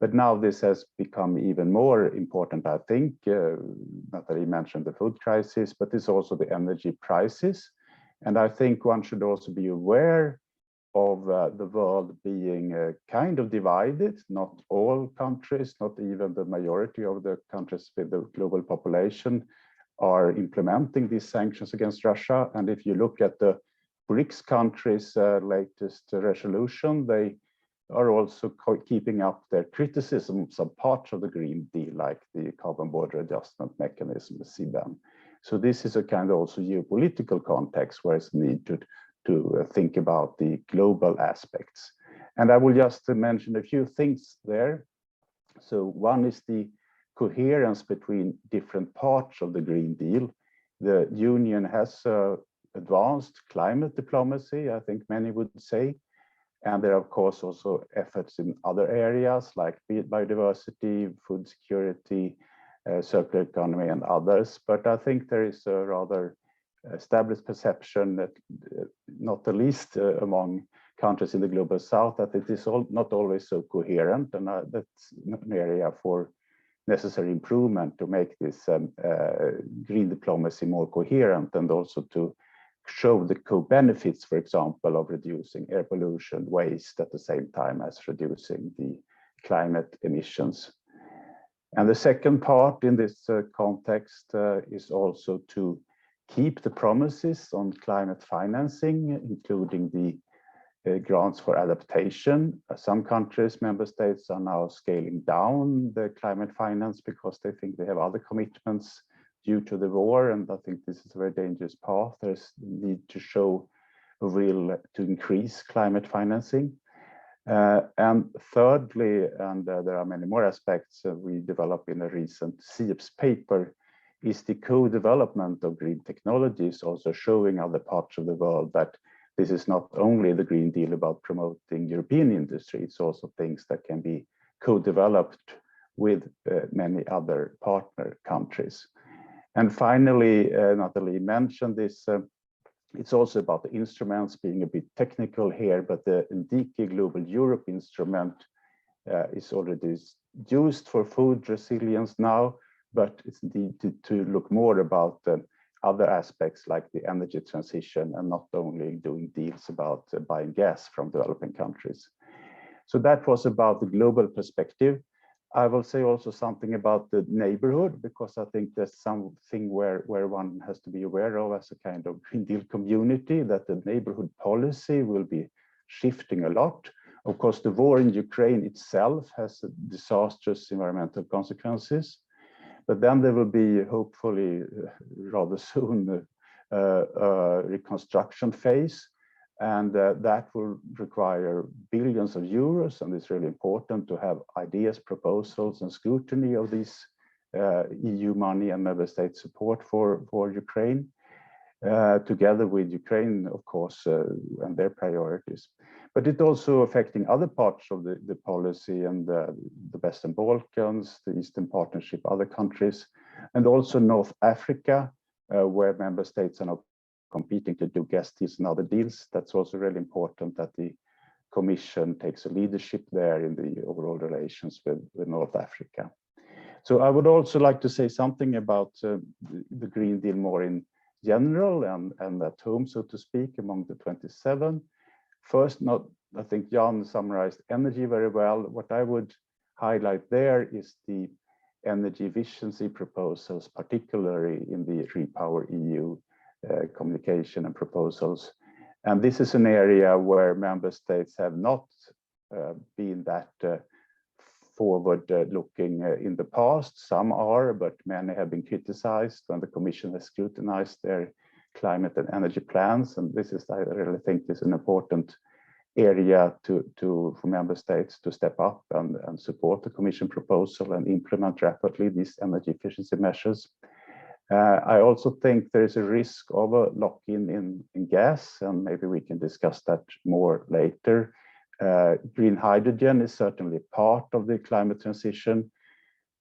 Speaker 4: But now this has become even more important, I think. Natalie mentioned the food crisis, but it's also the energy prices. And I think one should also be aware of the world being kind of divided. Not all countries, not even the majority of the countries with the global population are implementing these sanctions against Russia. And if you look at the BRICS countries' latest resolution, they are also keeping up their criticism of some parts of the Green Deal, like the Carbon Border Adjustment Mechanism, the CBAM. So this is a kind of also geopolitical context where it's needed to think about the global aspects. And I will just mention a few things there. So one is the coherence between different parts of the Green Deal. The Union has advanced climate diplomacy, I think many would say. And there are, of course, also efforts in other areas like biodiversity, food security, circular economy and others. But I think there is a rather established perception that, not the least among countries in the global south, that it is not always so coherent, and that's an area for necessary improvement to make this green diplomacy more coherent, and also to show the co-benefits, for example, of reducing air pollution, waste at the same time as reducing the climate emissions. And the second part in this context is also to keep the promises on climate financing, including the grants for adaptation. Some countries, member states, are now scaling down the climate finance because they think they have other commitments due to the war, and I think this is a very dangerous path. There's need to show a will to increase climate financing. And thirdly, and there are many more aspects we developed in a recent CEPS paper, is the co-development of green technologies, also showing other parts of the world that this is not only the Green Deal about promoting European industry, it's also things that can be co-developed with many other partner countries. And finally, Natalie mentioned this, it's also about the instruments, being a bit technical here, but the NDICI Global Europe instrument is already used for food resilience now, but it's needed to look more about other aspects like the energy transition, and not only doing deals about buying gas from developing countries. So that was about the global perspective. I will say also something about the neighborhood, because I think there's something where one has to be aware of as a kind of Green Deal community, that the neighborhood policy will be shifting a lot. Of course, the war in Ukraine itself has disastrous environmental consequences, but then there will be hopefully rather soon a reconstruction phase. And that will require billions of euros, and it's really important to have ideas, proposals, and scrutiny of this EU money and member state support for Ukraine, together with Ukraine, of course, and their priorities. But it's also affecting other parts of the policy, and the Western Balkans, the Eastern Partnership, other countries, and also North Africa, where member states are now competing to do gas deals and other deals. That's also really important that the Commission takes a leadership there in the overall relations with North Africa. So I would also like to say something about the Green Deal more in general and at home, so to speak, among the 27. First, I think Jan summarized energy very well. What I would highlight there is the energy efficiency proposals, particularly in the Repower EU communication and proposals. And this is an area where member states have not been that forward looking in the past. Some are, but many have been criticized when the Commission has scrutinized their climate and energy plans. And this is, I really think, is an important area for member states to step up and support the Commission proposal and implement rapidly these energy efficiency measures. I also think there is a risk of a lock-in in gas, and maybe we can discuss that more later. Green hydrogen is certainly part of the climate transition,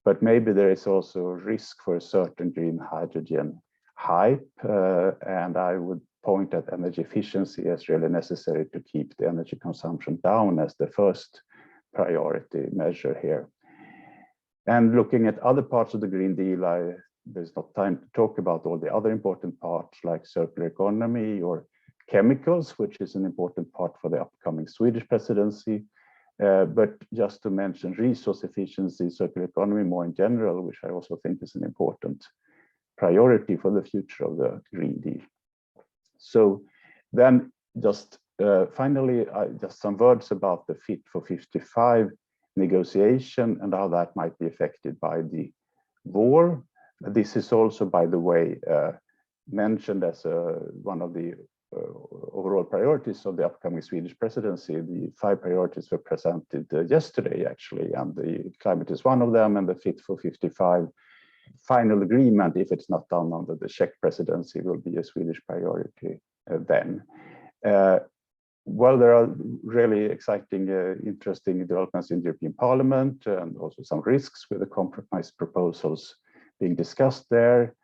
Speaker 4: but maybe there is also a risk for a certain green hydrogen hype, and I would point at energy efficiency as really necessary to keep the energy consumption down as the first priority measure here. And looking at other parts of the Green Deal, there's not time to talk about all the other important parts like circular economy or chemicals, which is an important part for the upcoming Swedish presidency. But just to mention resource efficiency, circular economy more in general, which I also think is an important priority for the future of the Green Deal. So then just finally, just some words about the Fit for 55 negotiation and how that might be affected by the war. This is also, by the way, mentioned as one of the overall priorities of the upcoming Swedish presidency. The 5 priorities were presented yesterday, actually, and the climate is one of them, and the Fit for 55 final agreement, if it's not done under the Czech presidency, will be a Swedish priority then. Well, there are really exciting, interesting developments in the European Parliament, and also some risks with the compromise proposals being discussed there,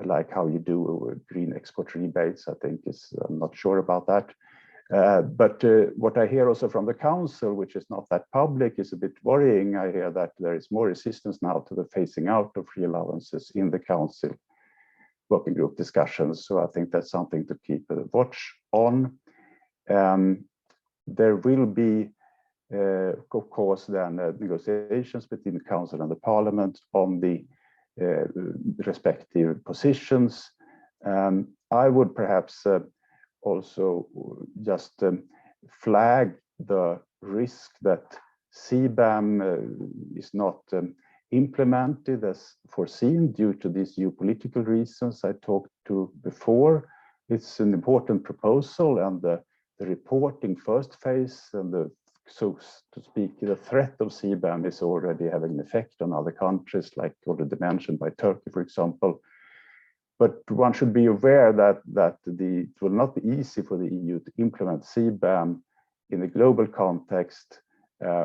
Speaker 4: like how you do green export rebates. I think I'm not sure about that. But what I hear also from the council, which is not that public, is a bit worrying. I hear that there is more resistance now to the phasing out of free allowances in the council working group discussions. So I think that's something to keep a watch on. There will be, of course, then negotiations between the council and the parliament on the respective positions. I would perhaps also just flag the risk that CBAM is not implemented as foreseen due to these geopolitical reasons I talked to before. It's an important proposal, and the reporting first phase and the, so to speak, the threat of CBAM is already having an effect on other countries, like already mentioned by Turkey, for example. But one should be aware that it will not be easy for the EU to implement CBAM in a global context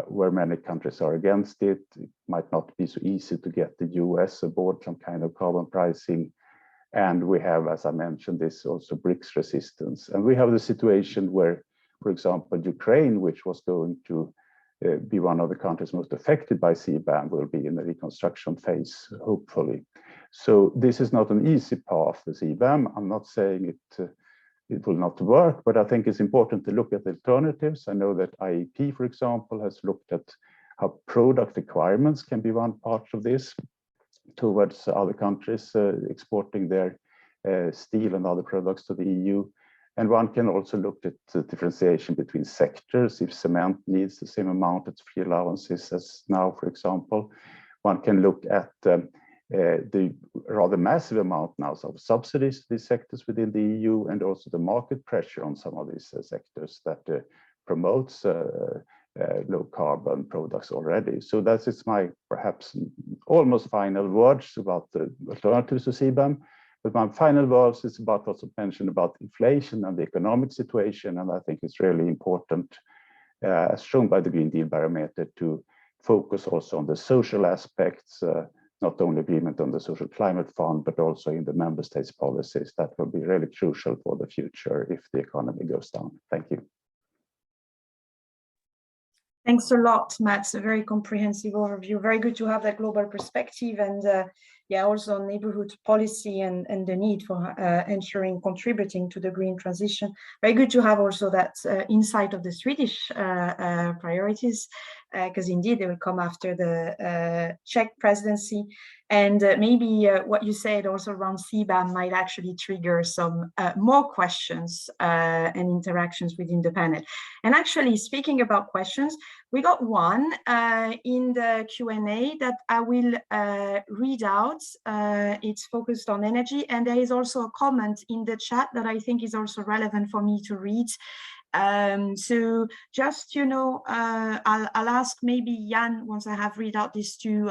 Speaker 4: where many countries are against it. It might not be so easy to get the US aboard some kind of carbon pricing. And we have, as I mentioned, this also BRICS resistance. And we have the situation where, for example, Ukraine, which was going to be one of the countries most affected by CBAM, will be in the reconstruction phase, hopefully. So this is not an easy path, the CBAM. I'm not saying it will not work, but I think it's important to look at alternatives. I know that IEP, for example, has looked at how product requirements can be one part of this towards other countries exporting their steel and other products to the EU. And one can also look at the differentiation between sectors. If cement needs the same amount of free allowances as now, for example, one can look at the rather massive amount now of subsidies to these sectors within the EU, and also the market pressure on some of these sectors that promotes low carbon products already. So that is my perhaps almost final words about the alternatives to CBAM. But my final words is about what's mentioned about inflation and the economic situation. And I think it's really important, as shown by the Green Deal Barometer, to focus also on the social aspects, not only agreement on the social climate fund, but also in the member states' policies. That will be really crucial for the future if the economy goes down. Thank you.
Speaker 1: Thanks a lot, Mats. A very comprehensive overview. Very good to have that global perspective, and yeah, also neighborhood policy and the need for ensuring contributing to the green transition. Very good to have also that insight of the Swedish priorities, because indeed they will come after the Czech presidency. And maybe what you said also around CBAM might actually trigger some more questions and interactions within the panel. And actually, speaking about questions, we got one in the Q&A that I will read out. It's focused on energy, and there is also a comment in the chat that I think is also relevant for me to read. So just, you know, I'll ask maybe Jan, once I have read out these two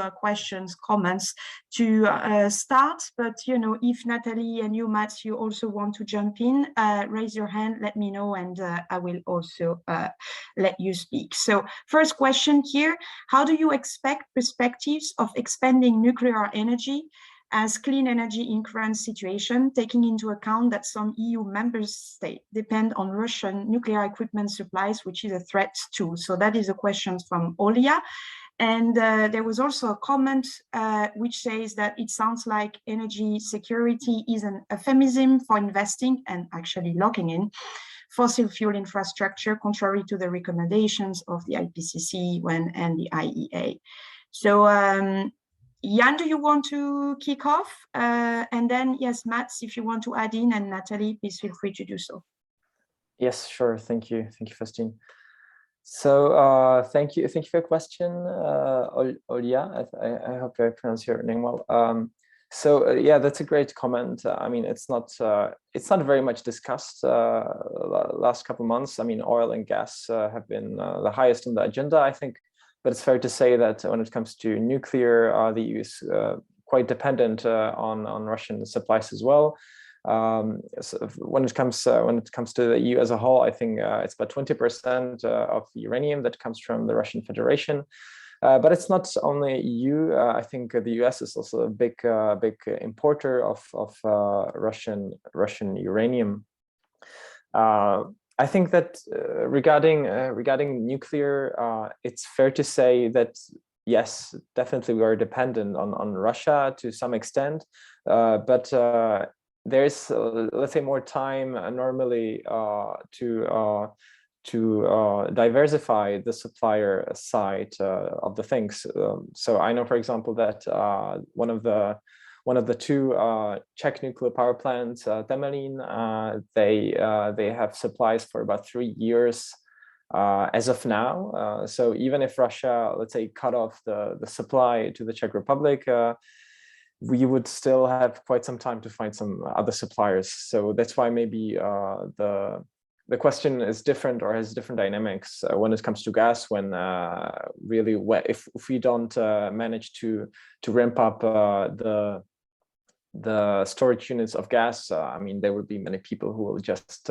Speaker 1: comments, to start. But, you know, if Natalie and you, Mats, you also want to jump in, raise your hand, let me know, and I will also let you speak. So first question here, how do you expect perspectives of expanding nuclear energy as clean energy in current situation, taking into account that some EU member states depend on Russian nuclear equipment supplies, which is a threat too? So that is a question from Olia. And there was also a comment which says that it sounds like energy security is an euphemism for investing and actually locking in fossil fuel infrastructure, contrary to the recommendations of the IPCC and the IEA. So Jan, do you want to kick off? And then, yes, Mats, if you want to add in, and Natalie, please feel free to do so.
Speaker 3: Yes, sure. Thank you. Thank you, Faustine. So thank you for your question, Olia. I hope I pronounced your name well. Yeah, that's a great comment. I mean, it's not very much discussed last couple of months. I mean, oil and gas have been the highest on the agenda, I think. But it's fair to say that when it comes to nuclear, the EU is quite dependent on Russian supplies as well. So when it comes to the EU as a whole, I think it's about 20% of uranium that comes from the Russian Federation. But it's not only EU. I think the US is also a big importer of Russian uranium. I think that regarding nuclear, it's fair to say that yes, definitely we are dependent on Russia to some extent, but there's let's say more time normally to diversify the supplier side of the things. So I know, for example, that one of the two Czech nuclear power plants, Temelín, they have supplies for about 3 years as of now. So even if Russia, let's say, cut off the supply to the Czech Republic, we would still have quite some time to find some other suppliers. So that's why maybe the question is different or has different dynamics when it comes to gas. When really, if we don't manage to ramp up the storage units of gas, I mean, there will be many people who will just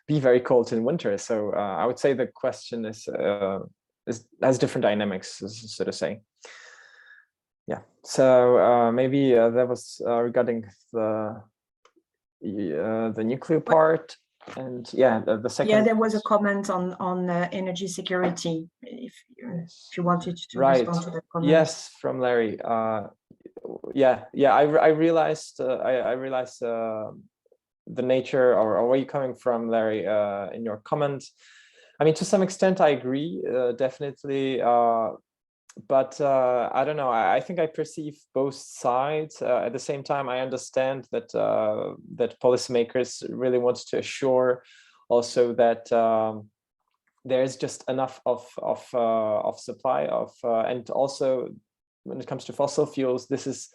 Speaker 3: be very cold in winter. So I would say the question has different dynamics, so to say. Yeah. So maybe that was regarding the nuclear part. And yeah, the second.
Speaker 1: Yeah, there was a comment on energy security. If you wanted to respond to that comment.
Speaker 3: Yes, from Larry. I realized the nature or where you're coming from, Larry, in your comments. I mean, to some extent, I agree, definitely. But I don't know. I think I perceive both sides. At the same time, I understand that that policymakers really want to assure also that there's just enough of supply of, and also when it comes to fossil fuels, this is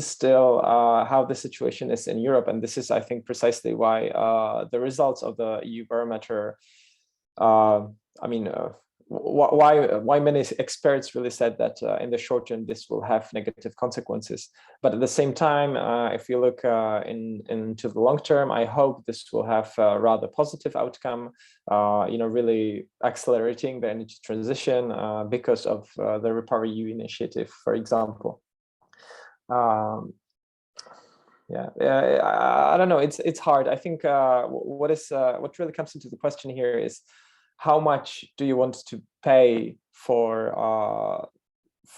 Speaker 3: still how the situation is in Europe, and this is, I think, precisely why the results of the EU Barometer. Why many experts really said that in the short term this will have negative consequences, but at the same time, if you look into the long term, I hope this will have a rather positive outcome. Really accelerating the energy transition because of the Repower EU initiative, for example. I don't know. It's hard. I think what really comes into the question here is, how much do you want to pay for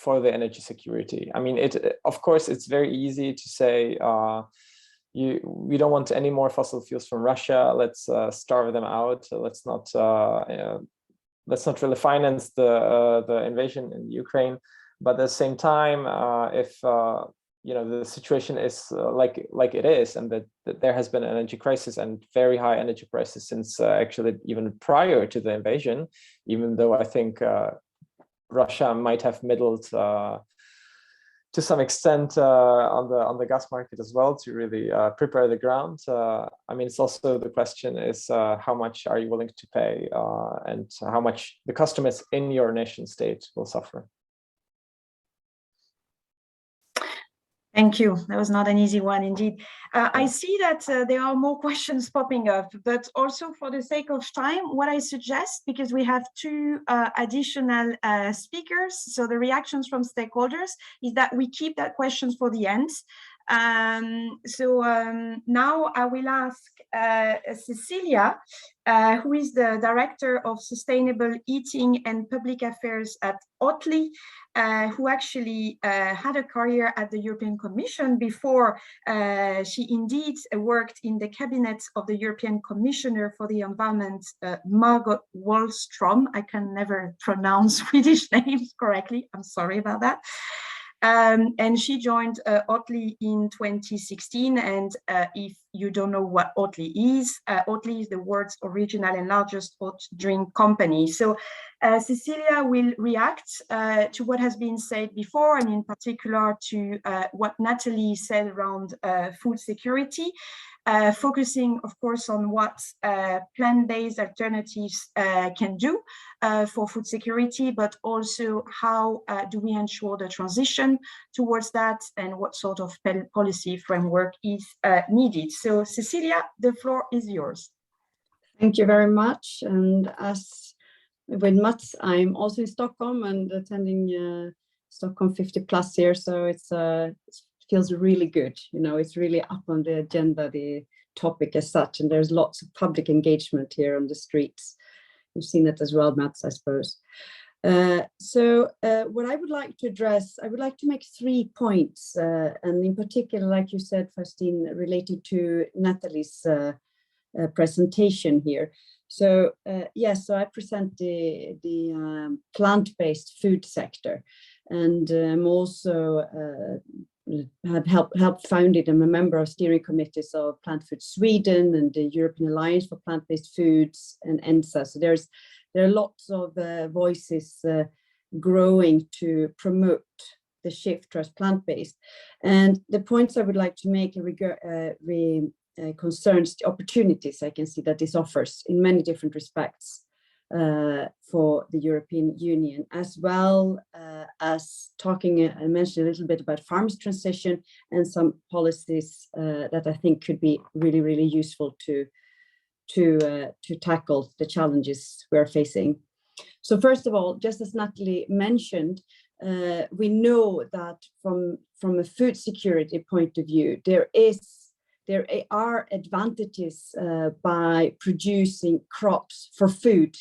Speaker 3: the energy security? I mean, of course, it's very easy to say we don't want any more fossil fuels from Russia. Let's starve them out. Let's not really finance the invasion in Ukraine. But at the same time, if the situation is like it is, and that there has been an energy crisis and very high energy prices since actually even prior to the invasion, even though I think Russia might have middled to some extent on the gas market as well to really prepare the ground. I mean, it's also the question is how much are you willing to pay and how much the customers in your nation state will suffer.
Speaker 1: Thank you. That was not an easy one indeed. I see that there are more questions popping up, but also for the sake of time, what I suggest, because we have two additional speakers, so the reactions from stakeholders, is that we keep that questions for the end. Now I will ask Cecilia, who is the Director of Sustainable Eating and Public Affairs at Oatly, who actually had a career at the European Commission before she indeed worked in the cabinet of the European Commissioner for the Environment, Margot Wallström. I can never pronounce Swedish names correctly. I'm sorry about that. And she joined Oatly in 2016. And if you don't know what Oatly is the world's original and largest oat drink company. So Cecilia will react to what has been said before, and in particular to what Natalie said around food security. Focusing, of course, on what plant-based alternatives can do for food security, but also how do we ensure the transition towards that, and what sort of policy framework is needed. So, Cecilia, the floor is yours.
Speaker 5: Thank you very much. And as with Mats. I'm also in Stockholm and attending Stockholm 50 plus here. So it feels really good. You know, it's really up on the agenda, the topic as such, and there's lots of public engagement here on the streets. You've seen it as well, Mats, I suppose. So what I would like to address, I would like to make 3 points, and in particular, like you said, Faustine, related to Natalie's presentation here. So yes, so I present the plant-based food sector, and I'm also have helped founded. I'm a member of steering committees of Plant Food Sweden and the European Alliance for Plant-Based Foods and ENSA. So there are lots of voices growing to promote the shift towards plant-based. And the points I would like to make concerns the opportunities I can see that this offers in many different respects for the European Union, as well as I mentioned a little bit about farmers' transition and some policies that I think could be really, really useful to tackle the challenges we're facing. So first of all, just as Natalie mentioned, we know that from a food security point of view, there are advantages by producing crops for food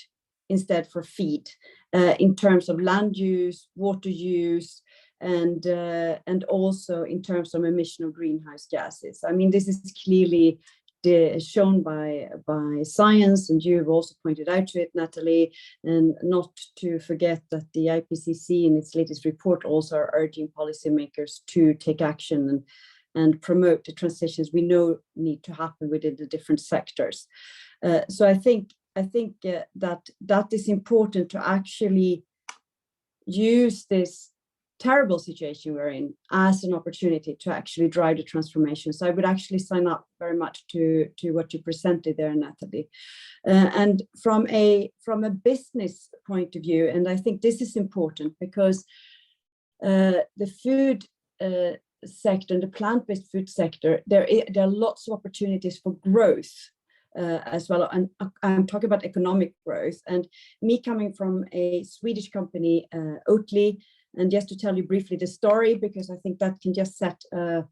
Speaker 5: instead for feed, in terms of land use, water use, and also in terms of emission of greenhouse gases. I mean, this is clearly shown by science, and you've also pointed out to it, Natalie, and not to forget that the IPCC in its latest report also are urging policymakers to take action and promote the transitions we know need to happen within the different sectors. So I think that is important to actually use this terrible situation we're in as an opportunity to actually drive the transformation. So I would actually sign up very much to what you presented there, Natalie. And from a business point of view, and I think this is important because the food sector and the plant-based food sector, there are lots of opportunities for growth as well. And I'm talking about economic growth. And me coming from a Swedish company, Oatly, and just to tell you briefly the story, because I think that can just set a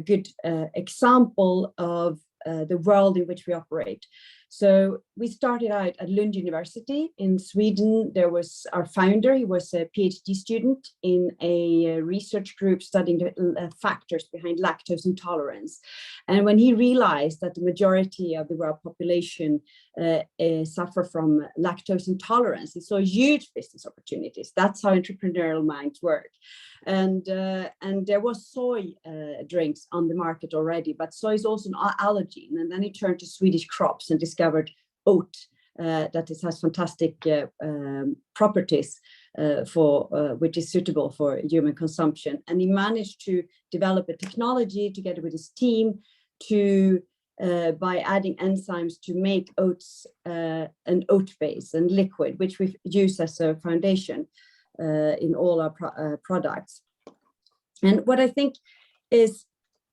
Speaker 5: good example of the world in which we operate. So we started out at Lund University in Sweden. There was our founder, he was a PhD student in a research group studying the factors behind lactose intolerance. And when he realized that the majority of the world population suffer from lactose intolerance, he saw huge business opportunities. That's how entrepreneurial minds work. And there was soy drinks on the market already, but soy is also an allergen. And then he turned to Swedish crops and discovered oat, that it has fantastic properties which is suitable for human consumption. And he managed to develop a technology together with his team to by adding enzymes to make oats an oat base and liquid, which we use as a foundation in all our products. And what I think is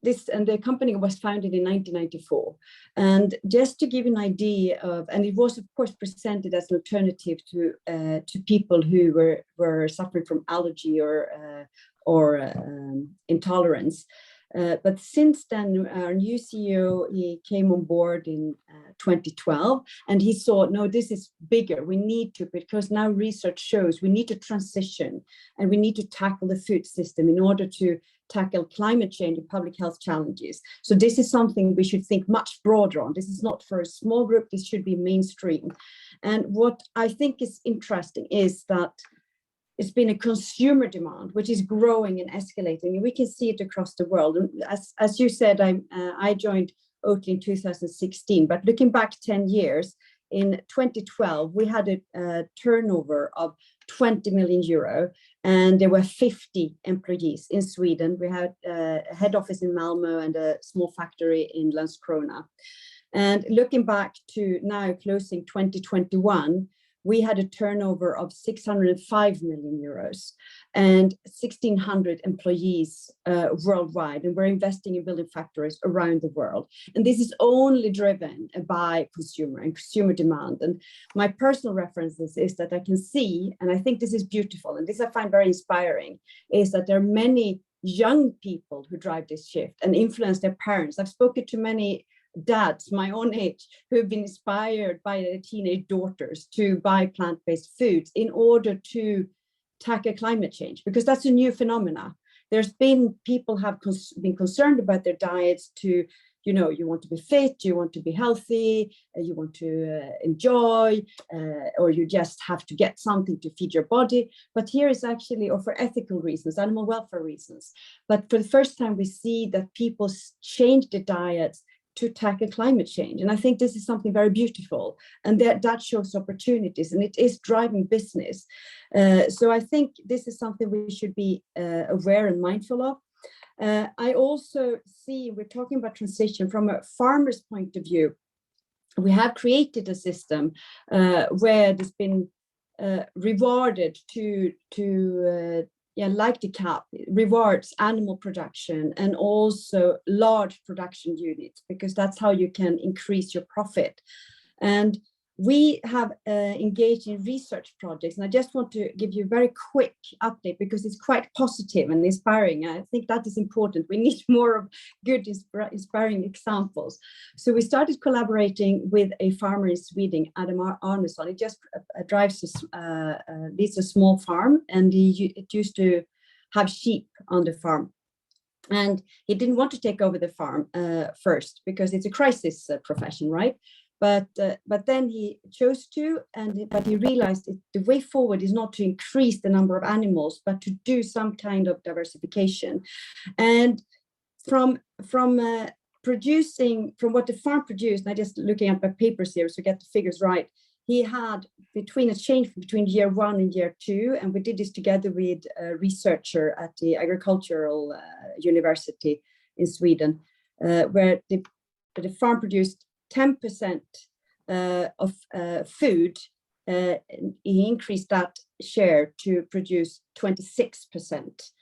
Speaker 5: this, and the company was founded in 1994. And just to give you an idea of, and it was of course presented as an alternative to people who were suffering from allergy or intolerance. But since then, our new CEO, he came on board in 2012, and he saw, no, this is bigger. We need to, because now research shows we need to transition and we need to tackle the food system in order to tackle climate change and public health challenges. So this is something we should think much broader on. This is not for a small group, this should be mainstream. And what I think is interesting is that it's been a consumer demand, which is growing and escalating, and we can see it across the world. And as you said, I joined Oatly in 2016, but looking back 10 years, in 2012, we had a turnover of 20 million euro, and there were 50 employees in Sweden. We had a head office in Malmö and a small factory in Landskrona. And looking back to now closing 2021, we had a turnover of 605 million euros and 1,600 employees worldwide. And we're investing in building factories around the world. And this is only driven by consumer demand. And my personal references is that I can see, and I think this is beautiful, and this I find very inspiring, is that there are many young people who drive this shift and influence their parents. I've spoken to many dads my own age who have been inspired by their teenage daughters to buy plant-based foods in order to tackle climate change, because that's a new phenomena. There's been people have been concerned about their diets to, you know, you want to be fit, you want to be healthy, you want to enjoy, or you just have to get something to feed your body. But here is actually, or for ethical reasons, animal welfare reasons. But for the first time, we see that people change their diets to tackle climate change. And I think this is something very beautiful, and that shows opportunities, and it is driving business. So I think this is something we should be aware and mindful of. I also see, we're talking about transition from a farmer's point of view. We have created a system where there's been rewarded like the CAP, rewards animal production and also large production units, because that's how you can increase your profit. And we have engaged in research projects, and I just want to give you a very quick update because it's quite positive and inspiring. I think that is important. We need more of good, inspiring examples. So we started collaborating with a farmer in Sweden, Adam Arneson. He just leads a small farm, and it used to have sheep on the farm. And he didn't want to take over the farm first because it's a crisis profession, right? But then he chose to, but he realized the way forward is not to increase the number of animals, but to do some kind of diversification. And from what the farm produced, and I just looking at my papers here to get the figures right, he had a change between year 1 and year 2, and we did this together with a researcher at the Agricultural University in Sweden, where the farm produced 10% of food. He increased that share to produce 26%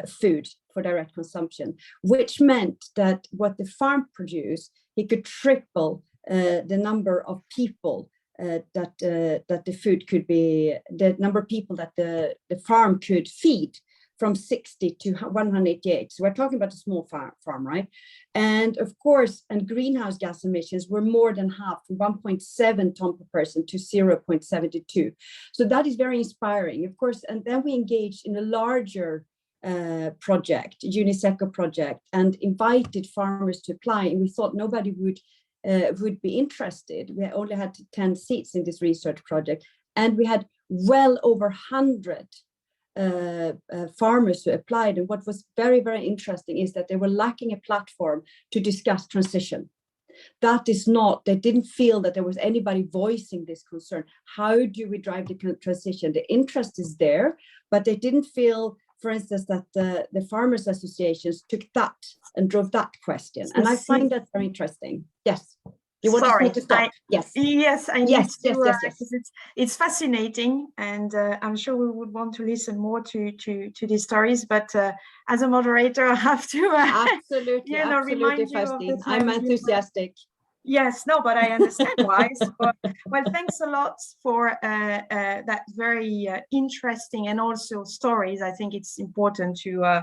Speaker 5: food for direct consumption, which meant that what the farm produced, he could triple the number of people that the food could be, the number of people that the farm could feed, from 60 to 188. So we're talking about a small farm, right? And of course, and greenhouse gas emissions were more than half, from 1.7 ton per person to 0.72. So that is very inspiring, of course. And then we engaged in a larger project, UNICECO project, and invited farmers to apply. And we thought nobody would be interested. We only had 10 seats in this research project, and we had well over 100 farmers who applied. And what was very, very interesting is that they were lacking a platform to discuss transition. That is not, they didn't feel that there was anybody voicing this concern. How do we drive the transition? The interest is there, but they didn't feel, for instance, that the farmers associations took that and drove that question. And I find that very interesting. Yes. You want me to stop? Yes.
Speaker 1: Yes, I need
Speaker 5: yes,
Speaker 1: to.
Speaker 5: yes.
Speaker 1: It's fascinating, and I'm sure we would want to listen more to these stories. But as a moderator, I have to
Speaker 5: absolutely
Speaker 1: remind you of the time.
Speaker 5: I'm enthusiastic.
Speaker 1: Yes, no, but I understand why. So, well, thanks a lot for that very interesting and also stories. I think it's important to,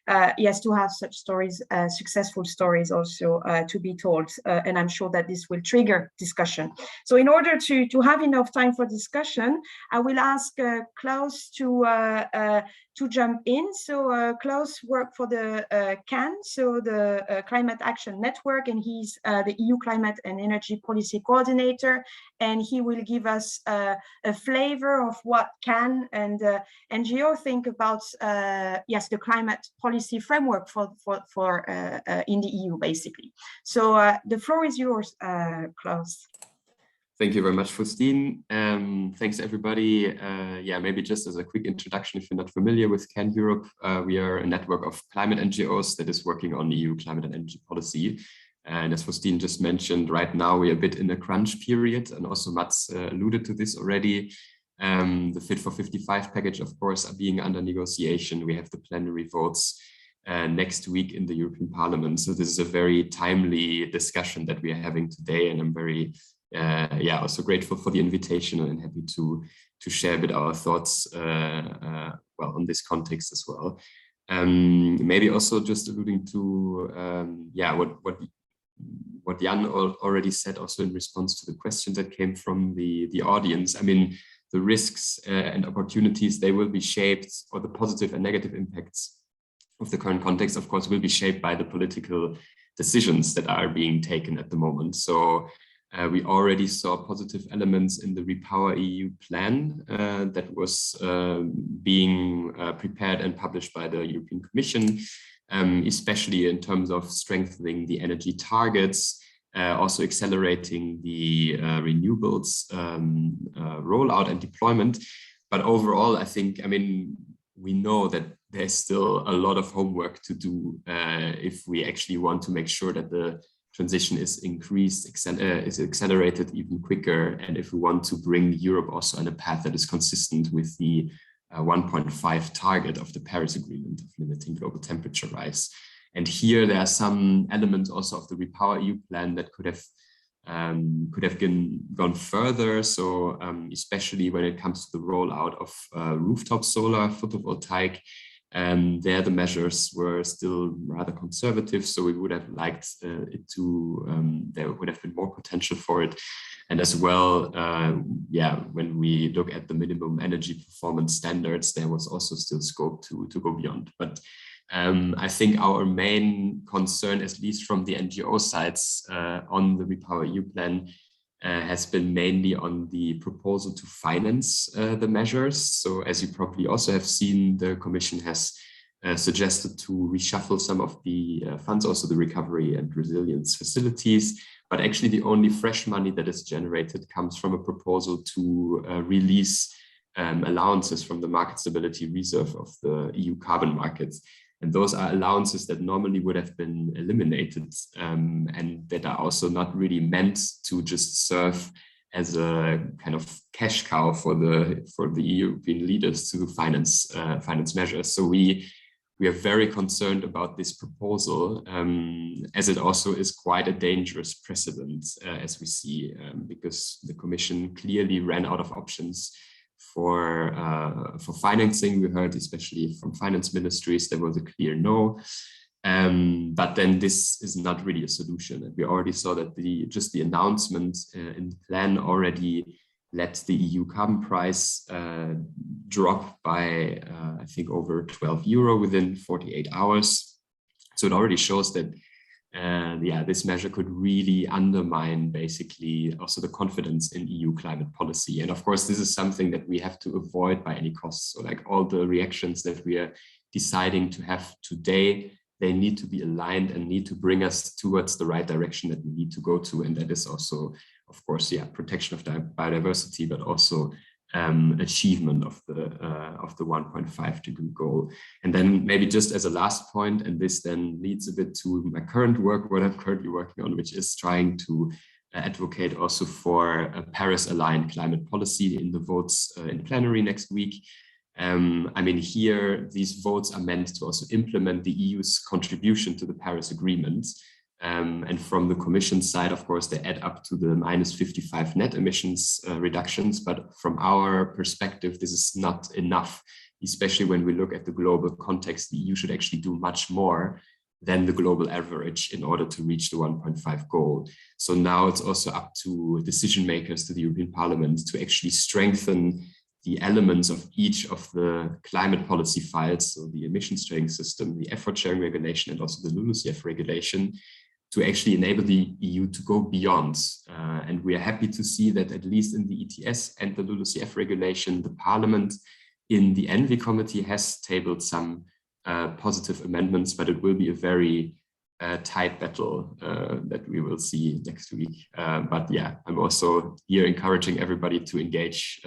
Speaker 1: to have such stories, successful stories also to be told. And I'm sure that this will trigger discussion. So in order to have enough time for discussion, I will ask Klaus to jump in. So Klaus worked for the CAN, so the Climate Action Network, and he's the EU Climate and Energy Policy Coordinator, and he will give us a flavor of what CAN and NGO think about the climate policy framework for in the EU, basically. So the floor is yours, Klaus.
Speaker 6: Thank you very much, Faustine. Thanks, everybody. Maybe just as a quick introduction, if you're not familiar with CAN Europe, we are a network of climate NGOs that is working on EU climate and energy policy. And as Faustine just mentioned, right now we're a bit in a crunch period, and also Mats alluded to this already. The Fit for 55 package, of course, are being under negotiation. We have the plenary votes next week in the European Parliament. So this is a very timely discussion that we are having today, and I'm very, also grateful for the invitation and happy to share a bit our thoughts, on this context as well. Maybe also just alluding to, what Jan already said, also in response to the questions that came from the audience. I mean, the risks and opportunities, they will be shaped, or the positive and negative impacts of the current context, of course, will be shaped by the political decisions that are being taken at the moment. So we already saw positive elements in the Repower EU plan that was being prepared and published by the European Commission, especially in terms of strengthening the energy targets, also accelerating the renewables rollout and deployment. But overall, I think, I mean, we know that there's still a lot of homework to do if we actually want to make sure that the transition is is accelerated even quicker, and if we want to bring Europe also on a path that is consistent with the 1.5 target of the Paris Agreement of limiting global temperature rise. And here there are some elements also of the Repower EU plan that could have gone further. So especially when it comes to the rollout of rooftop solar photovoltaic, there the measures were still rather conservative. So we would have liked it to, there would have been more potential for it. And as well, when we look at the minimum energy performance standards, there was also still scope to go beyond. But I think our main concern, at least from the NGO sides on the Repower EU plan, has been mainly on the proposal to finance the measures. So as you probably also have seen, the Commission has suggested to reshuffle some of the funds, also the recovery and resilience facilities. But actually the only fresh money that is generated comes from a proposal to release allowances from the market stability reserve of the EU carbon markets. And those are allowances that normally would have been eliminated and that are also not really meant to just serve as a kind of cash cow for the European leaders to finance measures. So we are very concerned about this proposal, as it also is quite a dangerous precedent, as we see, because the Commission clearly ran out of options for financing. We heard, especially from finance ministries, there was a clear no. But then this is not really a solution. And we already saw that just the announcement in the plan already let the EU carbon price drop by, I think, over 12 euro within 48 hours. So it already shows that this measure could really undermine basically also the confidence in EU climate policy. And of course, this is something that we have to avoid by any cost. So like all the reactions that we are deciding to have today, they need to be aligned and need to bring us towards the right direction that we need to go to. And that is also, of course, protection of biodiversity, but also achievement of the 1.5 degree goal. And then maybe just as a last point, and this then leads a bit to my current work, what I'm currently working on, which is trying to advocate also for a Paris-aligned climate policy in the votes in plenary next week. I mean, here, these votes are meant to also implement the EU's contribution to the Paris Agreement. And from the Commission side, of course, they add up to the -55 net emissions reductions. But from our perspective, this is not enough, especially when we look at the global context. The EU should actually do much more than the global average in order to reach the 1.5 goal. So now it's also up to decision makers, to the European Parliament, to actually strengthen the elements of each of the climate policy files, so the emissions trading system, the effort sharing regulation, and also the LULUCF regulation, to actually enable the EU to go beyond. And we are happy to see that at least in the ETS and the LULUCF regulation, the Parliament in the ENVI committee has tabled some positive amendments, but it will be a very tight battle that we will see next week. But yeah, I'm also here encouraging everybody to engage,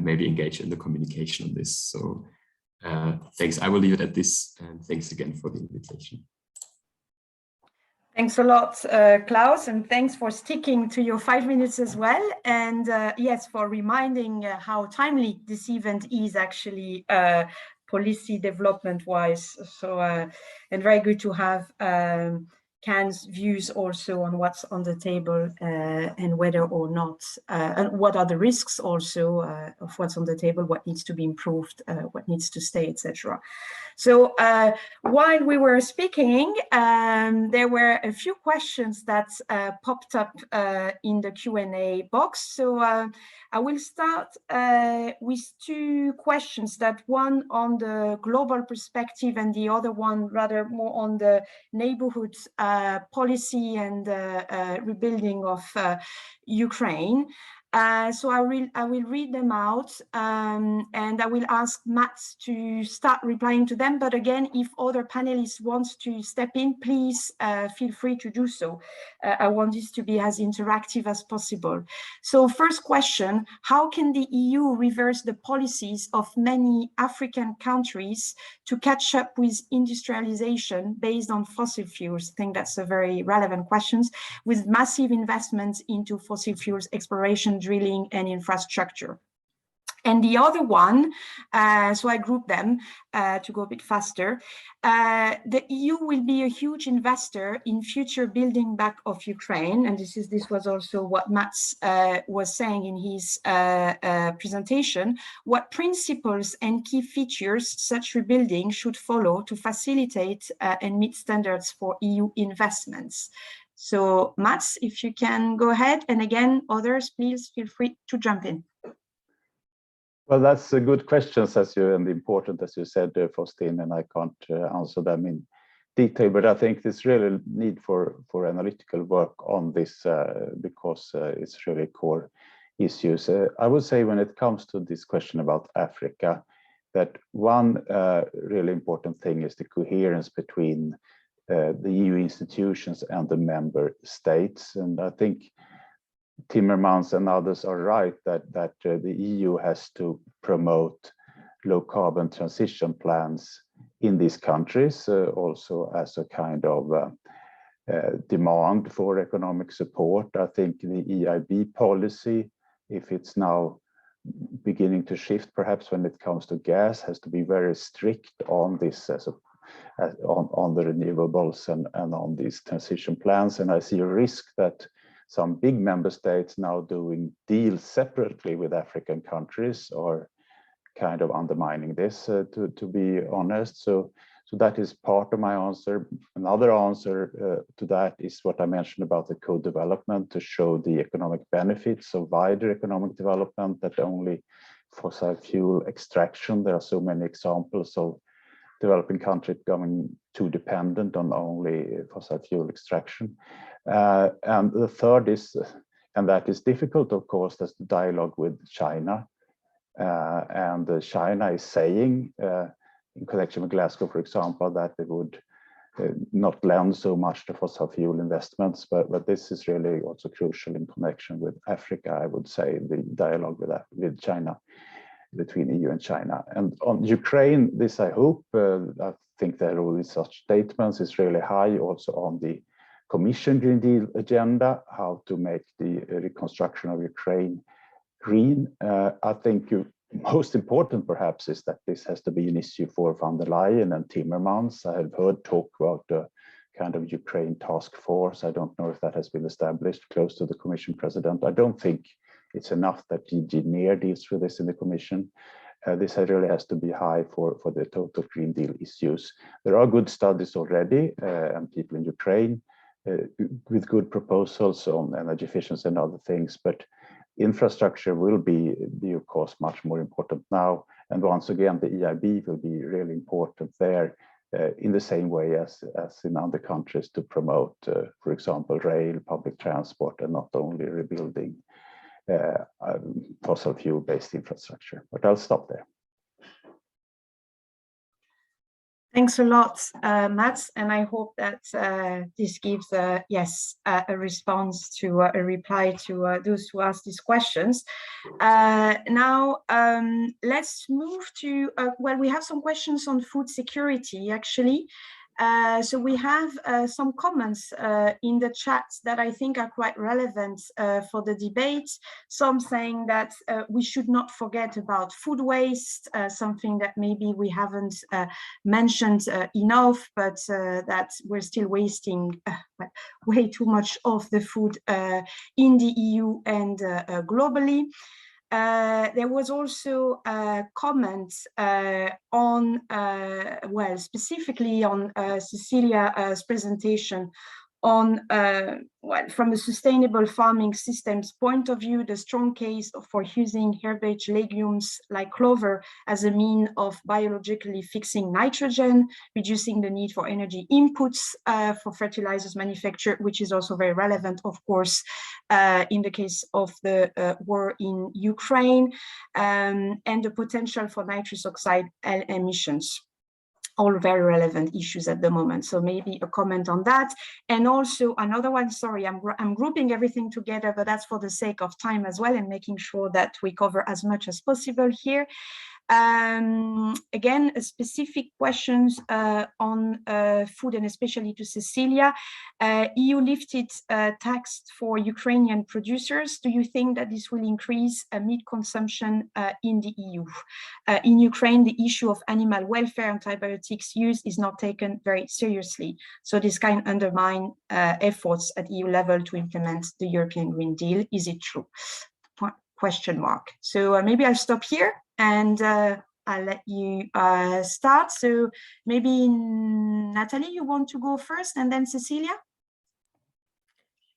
Speaker 6: maybe engage in the communication on this. So thanks, I will leave it at this, and thanks again for the invitation.
Speaker 1: Thanks a lot, Klaus, and thanks for sticking to your 5 minutes as well. And yes, for reminding how timely this event is actually policy development-wise. So, and very good to have Cannes' views also on what's on the table and whether or not, and what are the risks also of what's on the table, what needs to be improved, what needs to stay, etc. So while we were speaking, there were a few questions that popped up in the Q&A box. So I will start with two questions, that one on the global perspective and the other one rather more on the neighborhood policy and rebuilding of Ukraine. So I will read them out and I will ask Matt to start replying to them. But again, if other panelists want to step in, please feel free to do so. I want this to be as interactive as possible. So first question, how can the EU reverse the policies of many African countries to catch up with industrialization based on fossil fuels? I think that's a very relevant question, with massive investments into fossil fuels exploration, drilling and infrastructure. And the other one, so I grouped them to go a bit faster. The EU will be a huge investor in future building back of Ukraine. And this was also what Mats was saying in his presentation. What principles and key features such rebuilding should follow to facilitate and meet standards for EU investments? So Mats, if you can go ahead, and again, others, please feel free to jump in.
Speaker 4: Well, that's a good questions, and important, as you said, Faustin, and I can't answer them in detail, but I think there's really need for analytical work on this because it's really core issues. I would say when it comes to this question about Africa, that one really important thing is the coherence between the EU institutions and the member states. And I think Timmermans and others are right that the EU has to promote low carbon transition plans in these countries, also as a kind of demand for economic support. I think the EIB policy, if it's now beginning to shift, perhaps when it comes to gas, has to be very strict on this on the renewables and on these transition plans. And I see a risk that some big member states now doing deals separately with African countries are kind of undermining this, to be honest. So that is part of my answer. Another answer to that is what I mentioned about the co-development, to show the economic benefits of wider economic development, that only fossil fuel extraction. There are so many examples of developing countries becoming too dependent on only fossil fuel extraction. And the third is, and that is difficult, of course, that's the dialogue with China. And China is saying, in connection with Glasgow, for example, that they would not lend so much to fossil fuel investments, but this is really also crucial in connection with Africa, I would say, the dialogue with China, between EU and China. And on Ukraine, this I hope, I think there are already such statements, is really high also on the Commission Green Deal agenda, how to make the reconstruction of Ukraine green. I think most important perhaps is that this has to be an issue for von der Leyen and Timmermans. I have heard talk about a kind of Ukraine task force. I don't know if that has been established close to the Commission President. I don't think it's enough that DG NEAR deals with this in the Commission. This really has to be high for the total Green Deal issues. There are good studies already, and people in Ukraine with good proposals on energy efficiency and other things, but infrastructure will be of course much more important now. And once again, the EIB will be really important there, in the same way as in other countries, to promote, for example, rail, public transport, and not only rebuilding fossil fuel-based infrastructure. But I'll stop there.
Speaker 1: Thanks a lot, Mats, and I hope that this gives a response to a reply to those who asked these questions. Now, let's move to, well, we have some questions on food security, actually. So we have some comments in the chat that I think are quite relevant for the debate. Some saying that we should not forget about food waste, something that maybe we haven't mentioned enough, but that we're still wasting way too much of the food in the EU and globally. There was also a comment on, well, specifically on Cecilia's presentation on, well, from a sustainable farming systems point of view, the strong case for using herbage legumes like clover as a mean of biologically fixing nitrogen, reducing the need for energy inputs for fertilizers manufacture, which is also very relevant, of course, in the case of the war in Ukraine, and the potential for nitrous oxide emissions. All very relevant issues at the moment. So maybe a comment on that. And also another one, sorry, I'm grouping everything together, but that's for the sake of time as well and making sure that we cover as much as possible here. Again, specific questions on food and especially to Cecilia. EU lifted tax for Ukrainian producers. Do you think that this will increase meat consumption in the EU? In Ukraine, the issue of animal welfare, antibiotics use is not taken very seriously. So this can undermine efforts at EU level to implement the European Green Deal. Is it true? Question mark. So maybe I'll stop here and I'll let you start. So maybe Natalie, you want to go first and then Cecilia?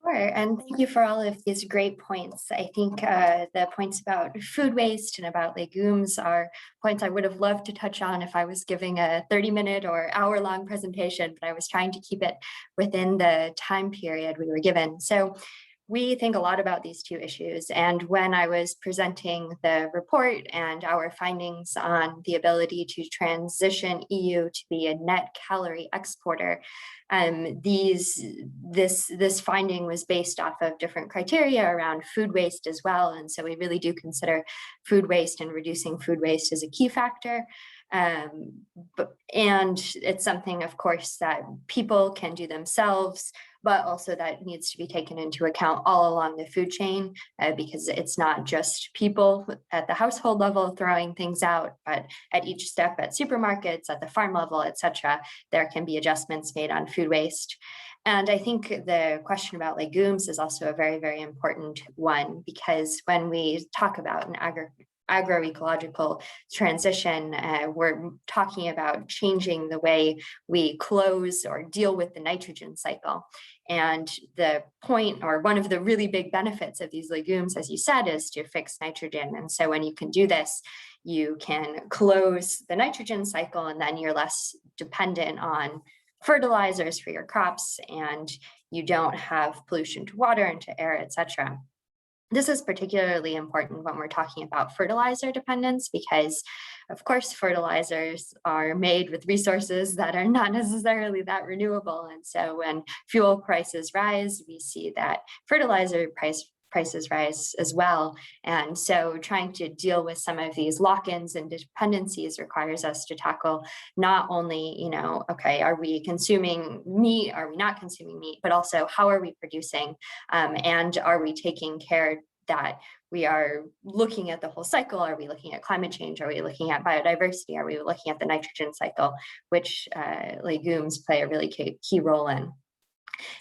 Speaker 2: Sure, and thank you for all of these great points. I think the points about food waste and about legumes are points I would have loved to touch on if I was giving a 30-minute or hour-long presentation, but I was trying to keep it within the time period we were given. So we think a lot about these two issues, and when I was presenting the report and our findings on the ability to transition EU to be a net calorie exporter, this finding was based off of different criteria around food waste as well, and so we really do consider food waste and reducing food waste as a key factor. And it's something, of course, that people can do themselves, but also that needs to be taken into account all along the food chain, because it's not just people at the household level throwing things out, but at each step at supermarkets, at the farm level, etc., there can be adjustments made on food waste. And I think the question about legumes is also a very, very important one, because when we talk about an agroecological transition, we're talking about changing the way we close or deal with the nitrogen cycle. And the point, or one of the really big benefits of these legumes, as you said, is to fix nitrogen. And so when you can do this, you can close the nitrogen cycle, and then you're less dependent on fertilizers for your crops, and you don't have pollution to water and to air, etc. This is particularly important when we're talking about fertilizer dependence, because of course fertilizers are made with resources that are not necessarily that renewable. And so when fuel prices rise, we see that fertilizer prices rise as well. And so trying to deal with some of these lock-ins and dependencies requires us to tackle not only, okay, are we consuming meat? Are we not consuming meat? But also, how are we producing? And are we taking care that we are looking at the whole cycle? Are we looking at climate change? Are we looking at biodiversity? Are we looking at the nitrogen cycle, which legumes play a really key role in?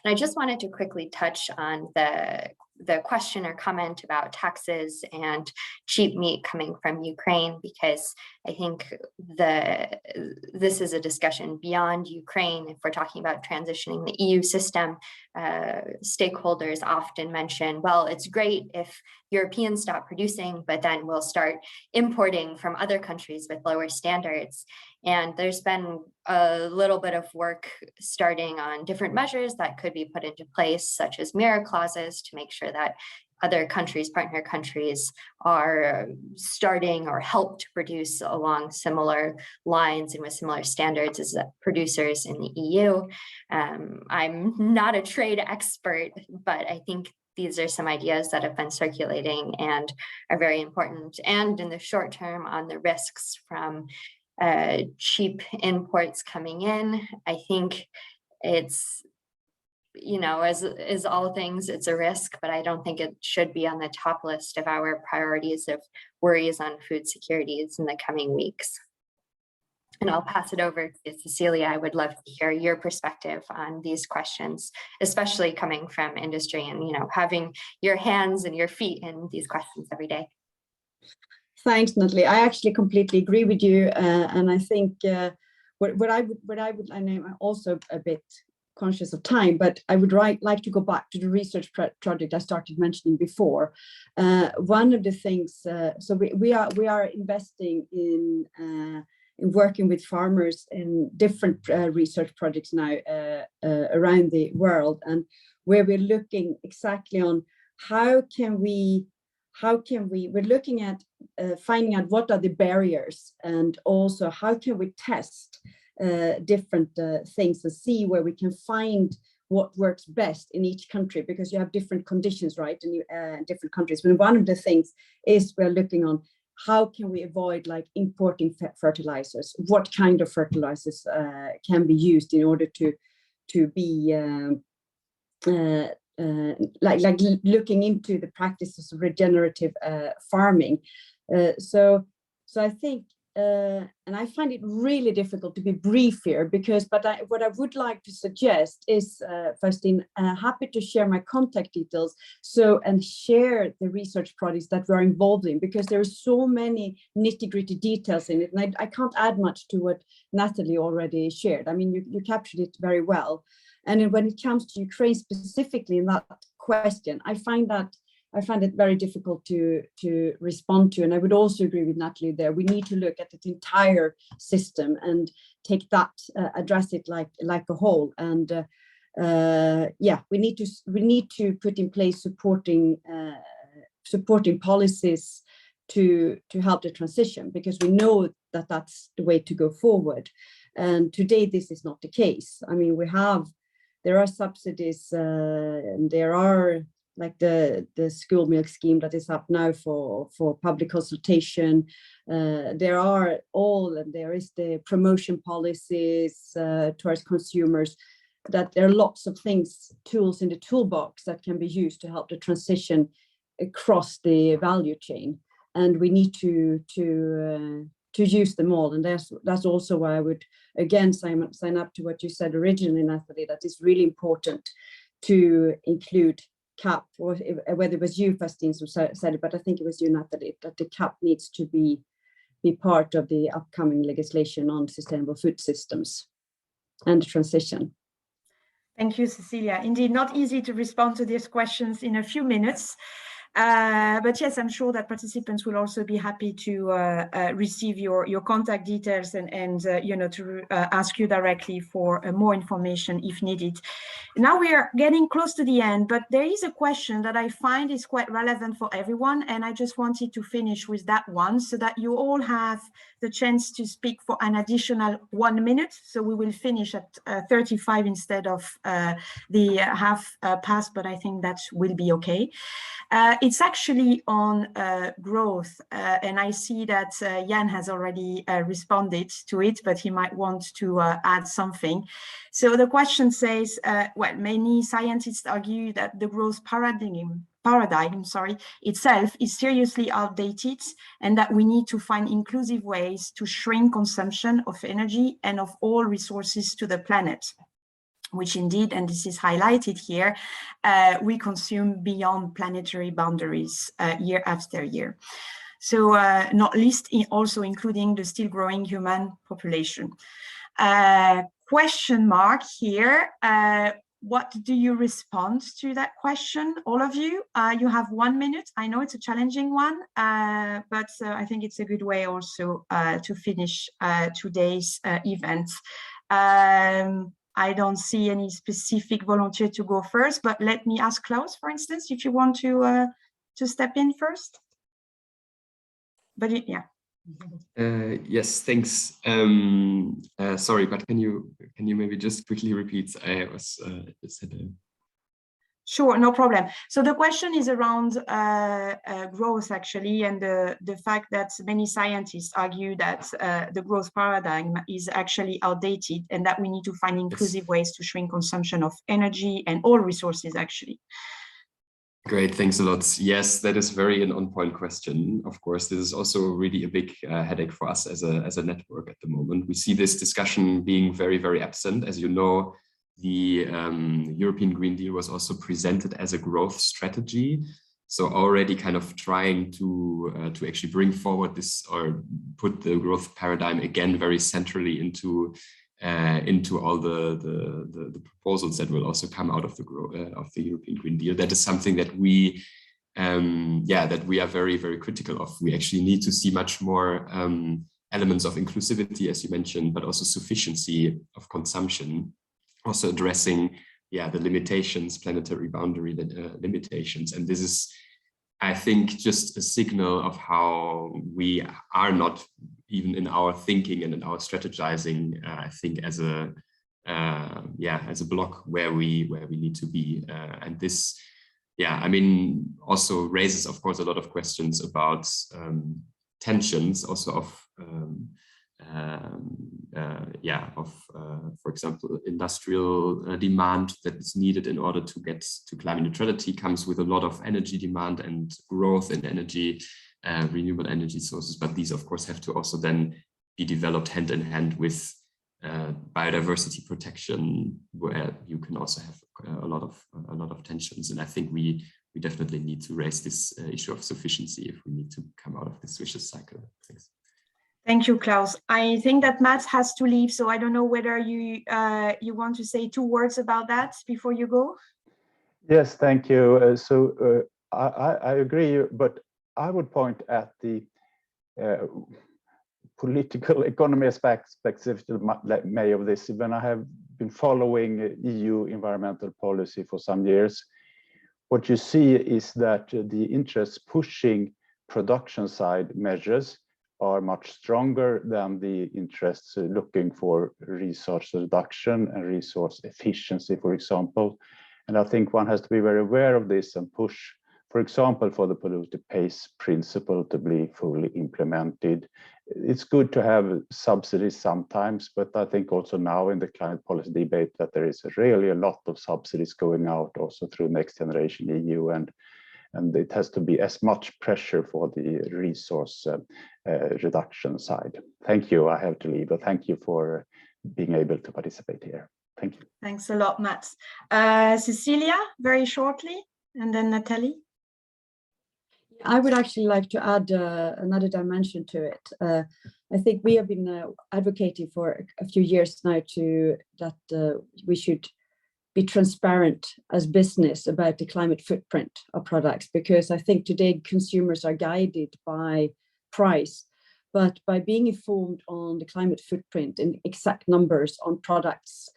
Speaker 2: And I just wanted to quickly touch on the question or comment about taxes and cheap meat coming from Ukraine, because I think this is a discussion beyond Ukraine. If we're talking about transitioning the EU system, stakeholders often mention, well, it's great if Europeans stop producing, but then we'll start importing from other countries with lower standards. And there's been a little bit of work starting on different measures that could be put into place, such as mirror clauses, to make sure that other countries, partner countries, are starting or help to produce along similar lines and with similar standards as producers in the EU. I'm not a trade expert, but I think these are some ideas that have been circulating and are very important. And in the short term, on the risks from cheap imports coming in. I think it's, you know, as all things, it's a risk, but I don't think it should be on the top list of our priorities of worries on food securities in the coming weeks. And I'll pass it over to Cecilia. I would love to hear your perspective on these questions, especially coming from industry and, you know, having your hands and your feet in these questions every day.
Speaker 5: Thanks, Natalie. I actually completely agree with you, and I think what I would, and I'm also a bit conscious of time, but I would like to go back to the research project I started mentioning before. One of the things, so we are investing in working with farmers in different research projects now around the world, and where we're looking exactly on how can we, we're looking at finding out what are the barriers, and also how can we test different things and see where we can find what works best in each country, because you have different conditions, right, in different countries. But one of the things is we're looking on how can we avoid like importing fertilizers? What kind of fertilizers can be used in order to be like looking into the practices of regenerative farming. So I think, and I find it really difficult to be brief here, because, what I would like to suggest is, Faustine, happy to share my contact details, and share the research projects that we're involved in, because there are so many nitty-gritty details in it, and I can't add much to what Natalie already shared. I mean, you captured it very well. And when it comes to Ukraine specifically in that question, I find it very difficult to respond to. And I would also agree with Natalie there. We need to look at the entire system and take that, address it like a whole. And yeah, we need to put in place supporting policies to help the transition, because we know that that's the way to go forward. And today this is not the case. I mean, there are subsidies, and there are like the school milk scheme that is up now for public consultation. There is the promotion policies towards consumers, that there are lots of tools in the toolbox that can be used to help the transition across the value chain. And we need to use them all. And that's also why I would again sign up to what you said originally, Natalie, that it's really important to include CAP, or whether it was you, Faustine, who said it, but I think it was you, Natalie, that the CAP needs to be part of the upcoming legislation on sustainable food systems and transition.
Speaker 1: Thank you, Cecilia. Indeed, not easy to respond to these questions in a few minutes. But yes, I'm sure that participants will also be happy to receive your contact details and you know, to ask you directly for more information if needed. Now we are getting close to the end, but there is a question that I find is quite relevant for everyone, and I just wanted to finish with that one so that you all have the chance to speak for an additional 1 minute. So we will finish at 35 instead of the half past, but I think that will be okay. It's actually on growth, and I see that Jan has already responded to it, but he might want to add something. So the question says, well, many scientists argue that the growth paradigm itself is seriously outdated, and that we need to find inclusive ways to shrink consumption of energy and of all resources to the planet, which indeed, and this is highlighted here, we consume beyond planetary boundaries year after year. So not least also including the still growing human population. Question mark here. What do you respond to that question, all of you? You have 1 minute. I know it's a challenging one, but I think it's a good way also to finish today's event. I don't see any specific volunteer to go first, but let me ask Klaus, for instance, if you want to step in first. But yeah.
Speaker 6: Yes, thanks. Sorry, but can you maybe just quickly repeat? I was
Speaker 1: Sure, no problem. So the question is around growth, actually, and the fact that many scientists argue that the growth paradigm is actually outdated and that we need to find inclusive ways to shrink consumption of energy and all resources, actually.
Speaker 6: Great, thanks a lot. Yes, that is very an on-point question. Of course, this is also really a big headache for us as a network at the moment. We see this discussion being very, very absent. As you know, the European Green Deal was also presented as a growth strategy. So already kind of trying to actually bring forward this or put the growth paradigm again very centrally into all the proposals that will also come out of the European Green Deal. That is something that we are very, very critical of. We actually need to see much more elements of inclusivity, as you mentioned, but also sufficiency of consumption, also addressing the limitations, planetary boundary limitations. And this is, I think, just a signal of how we are not even in our thinking and in our strategizing, I think, as a bloc where we need to be. And this, I mean, also raises, of course, a lot of questions about tensions, also of for example, industrial demand that is needed in order to get to climate neutrality comes with a lot of energy demand and growth in energy, renewable energy sources. But these, of course, have to also then be developed hand in hand with biodiversity protection, where you can also have a lot of tensions. And I think we definitely need to raise this issue of sufficiency if we need to come out of this vicious cycle. Thanks.
Speaker 1: Thank you, Klaus. I think that Matt has to leave, so I don't know whether you want to say 2 words about that before you go.
Speaker 4: Yes, thank you. I agree, but I would point at the political economy aspects of this. When I have been following EU environmental policy for some years, what you see is that the interests pushing production side measures are much stronger than the interests looking for resource reduction and resource efficiency, for example. And I think one has to be very aware of this and push, for example, for the polluter pays principle to be fully implemented. It's good to have subsidies sometimes, but I think also now in the climate policy debate that there is really a lot of subsidies going out also through Next Generation EU, and it has to be as much pressure for the resource reduction side. Thank you. I have to leave, but thank you for being able to participate here. Thank you.
Speaker 1: Thanks a lot, Matt. Cecilia, very shortly, and then Natalie.
Speaker 5: I would actually like to add another dimension to it. I think we have been advocating for a few years now that we should be transparent as business about the climate footprint of products, because I think today consumers are guided by price, but by being informed on the climate footprint and exact numbers on products,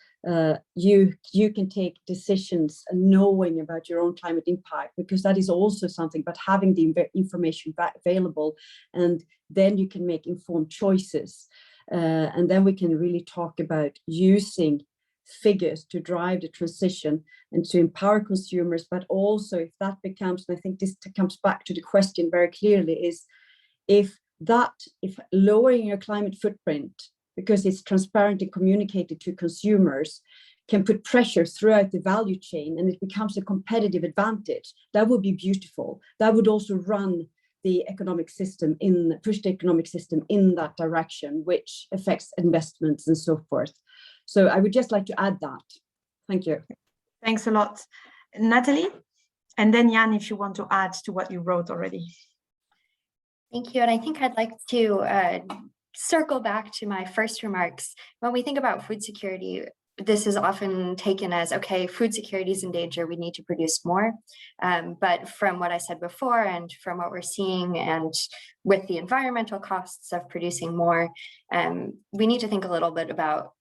Speaker 5: you can take decisions and knowing about your own climate impact, because that is also something, but having the information available, and then you can make informed choices. And then we can really talk about using figures to drive the transition and to empower consumers. But also, if that becomes, and I think this comes back to the question very clearly, is if lowering your climate footprint, because it's transparent and communicated to consumers, can put pressure throughout the value chain and it becomes a competitive advantage, that would be beautiful. That would also run the economic system push the economic system in that direction, which affects investments and so forth. So I would just like to add that. Thank you.
Speaker 1: Thanks a lot. Natalie, and then Jan, if you want to add to what you wrote already.
Speaker 2: Thank you. And I think I'd like to circle back to my first remarks. When we think about food security, this is often taken as, okay, food security is in danger, we need to produce more. But from what I said before, and from what we're seeing, and with the environmental costs of producing more, we need to think a little bit about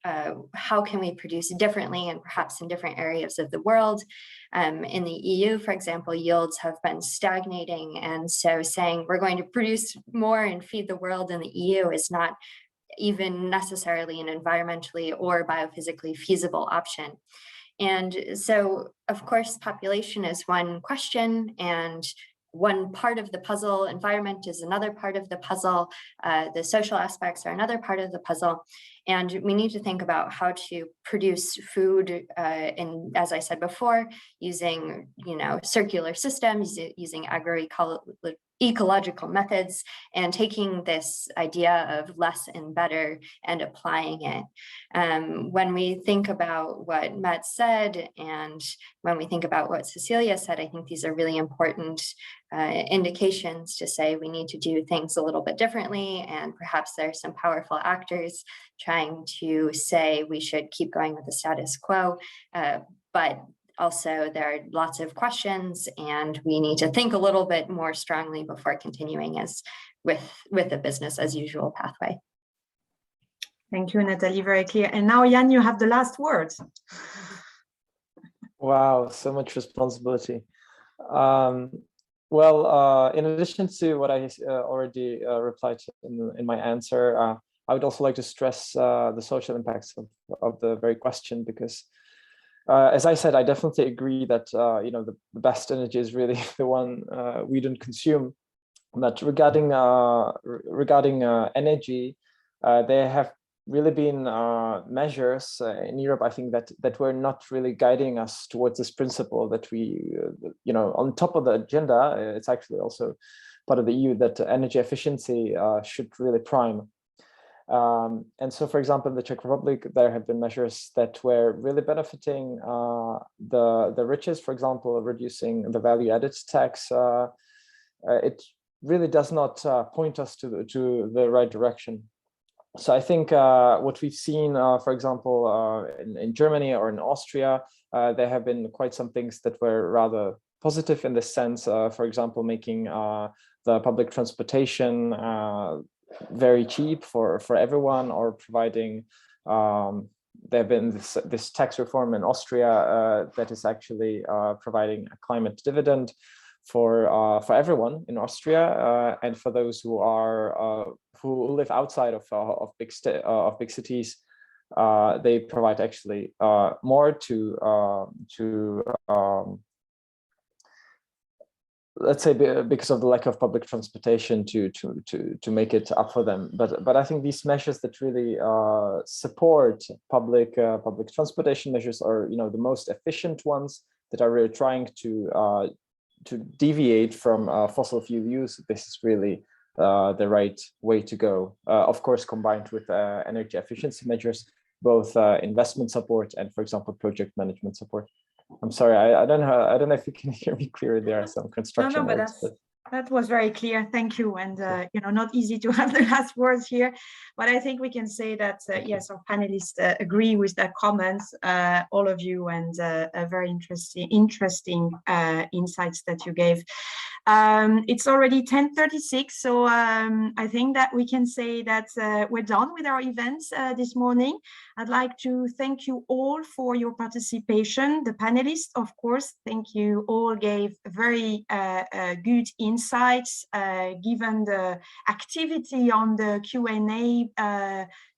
Speaker 2: how can we produce differently and perhaps in different areas of the world. In the EU, for example, yields have been stagnating. And so saying we're going to produce more and feed the world in the EU is not even necessarily an environmentally or biophysically feasible option. And so, of course, population is one question, and one part of the puzzle. Environment is another part of the puzzle. The social aspects are another part of the puzzle. And we need to think about how to produce food, as I said before, using, circular systems, using ecological methods, and taking this idea of less and better and applying it. When we think about what Matt said, and when we think about what Cecilia said, I think these are really important indications to say we need to do things a little bit differently, and perhaps there are some powerful actors trying to say we should keep going with the status quo, but also there are lots of questions, and we need to think a little bit more strongly before continuing as with the business as usual pathway.
Speaker 1: Thank you, Natalie, very clear. And now, Jan, you have the last words.
Speaker 3: Wow, so much responsibility. Well, in addition to what I already replied to in my answer, I would also like to stress the social impacts of the very question, because as I said, I definitely agree that the best energy is really the one we don't consume. But regarding energy, there have really been measures in Europe, I think, that were not really guiding us towards this principle that we, on top of the agenda, it's actually also part of the EU, that energy efficiency should really prime. And so, for example, in the Czech Republic, there have been measures that were really benefiting the richest, for example, reducing the value-added tax. It really does not point us to the right direction. So I think what we've seen, for example, in Germany or in Austria, there have been quite some things that were rather positive in this sense. For example, making the public transportation very cheap for everyone, or providing, there have been this tax reform in Austria that is actually providing a climate dividend for everyone in Austria, and for those who live outside of big cities, they provide actually more to let's say, because of the lack of public transportation, to make it up for them. But I think these measures that really support public transportation measures are the most efficient ones that are really trying to deviate from fossil fuel use. This is really the right way to go. Of course, combined with energy efficiency measures, both investment support and, for example, project management support. I'm sorry, I don't know if you can hear me clearly. There are some construction words, but
Speaker 1: that was very clear. Thank you. And not easy to have the last words here, but I think we can say that yes, our panelists agree with the comments, all of you, and a very interesting insights that you gave. It's already 10:36, so I think that we can say that we're done with our events this morning. I'd like to thank you all for your participation. The panelists, of course, thank you all, gave very good insights. Given the activity on the Q&A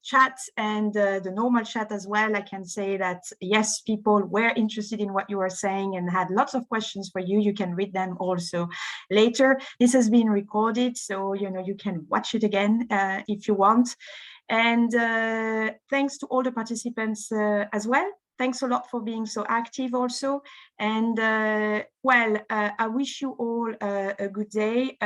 Speaker 1: chat and the normal chat as well, I can say that yes, people were interested in what you were saying and had lots of questions for you. You can read them also later. This has been recorded, so you can watch it again if you want. And thanks to all the participants as well. Thanks a lot for being so active also. And I wish you all a good day,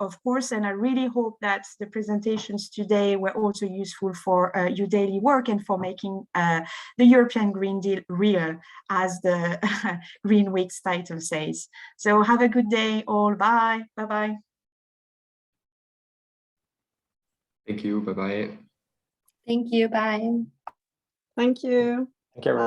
Speaker 1: of course, and I really hope that the presentations today were also useful for your daily work and for making the European Green Deal real, as the Green Week's title says. So have a good day all. Bye. Bye-bye.
Speaker 6: Thank you. Bye-bye.
Speaker 2: Thank you. Bye.
Speaker 5: Thank you.
Speaker 3: thank you, everyone.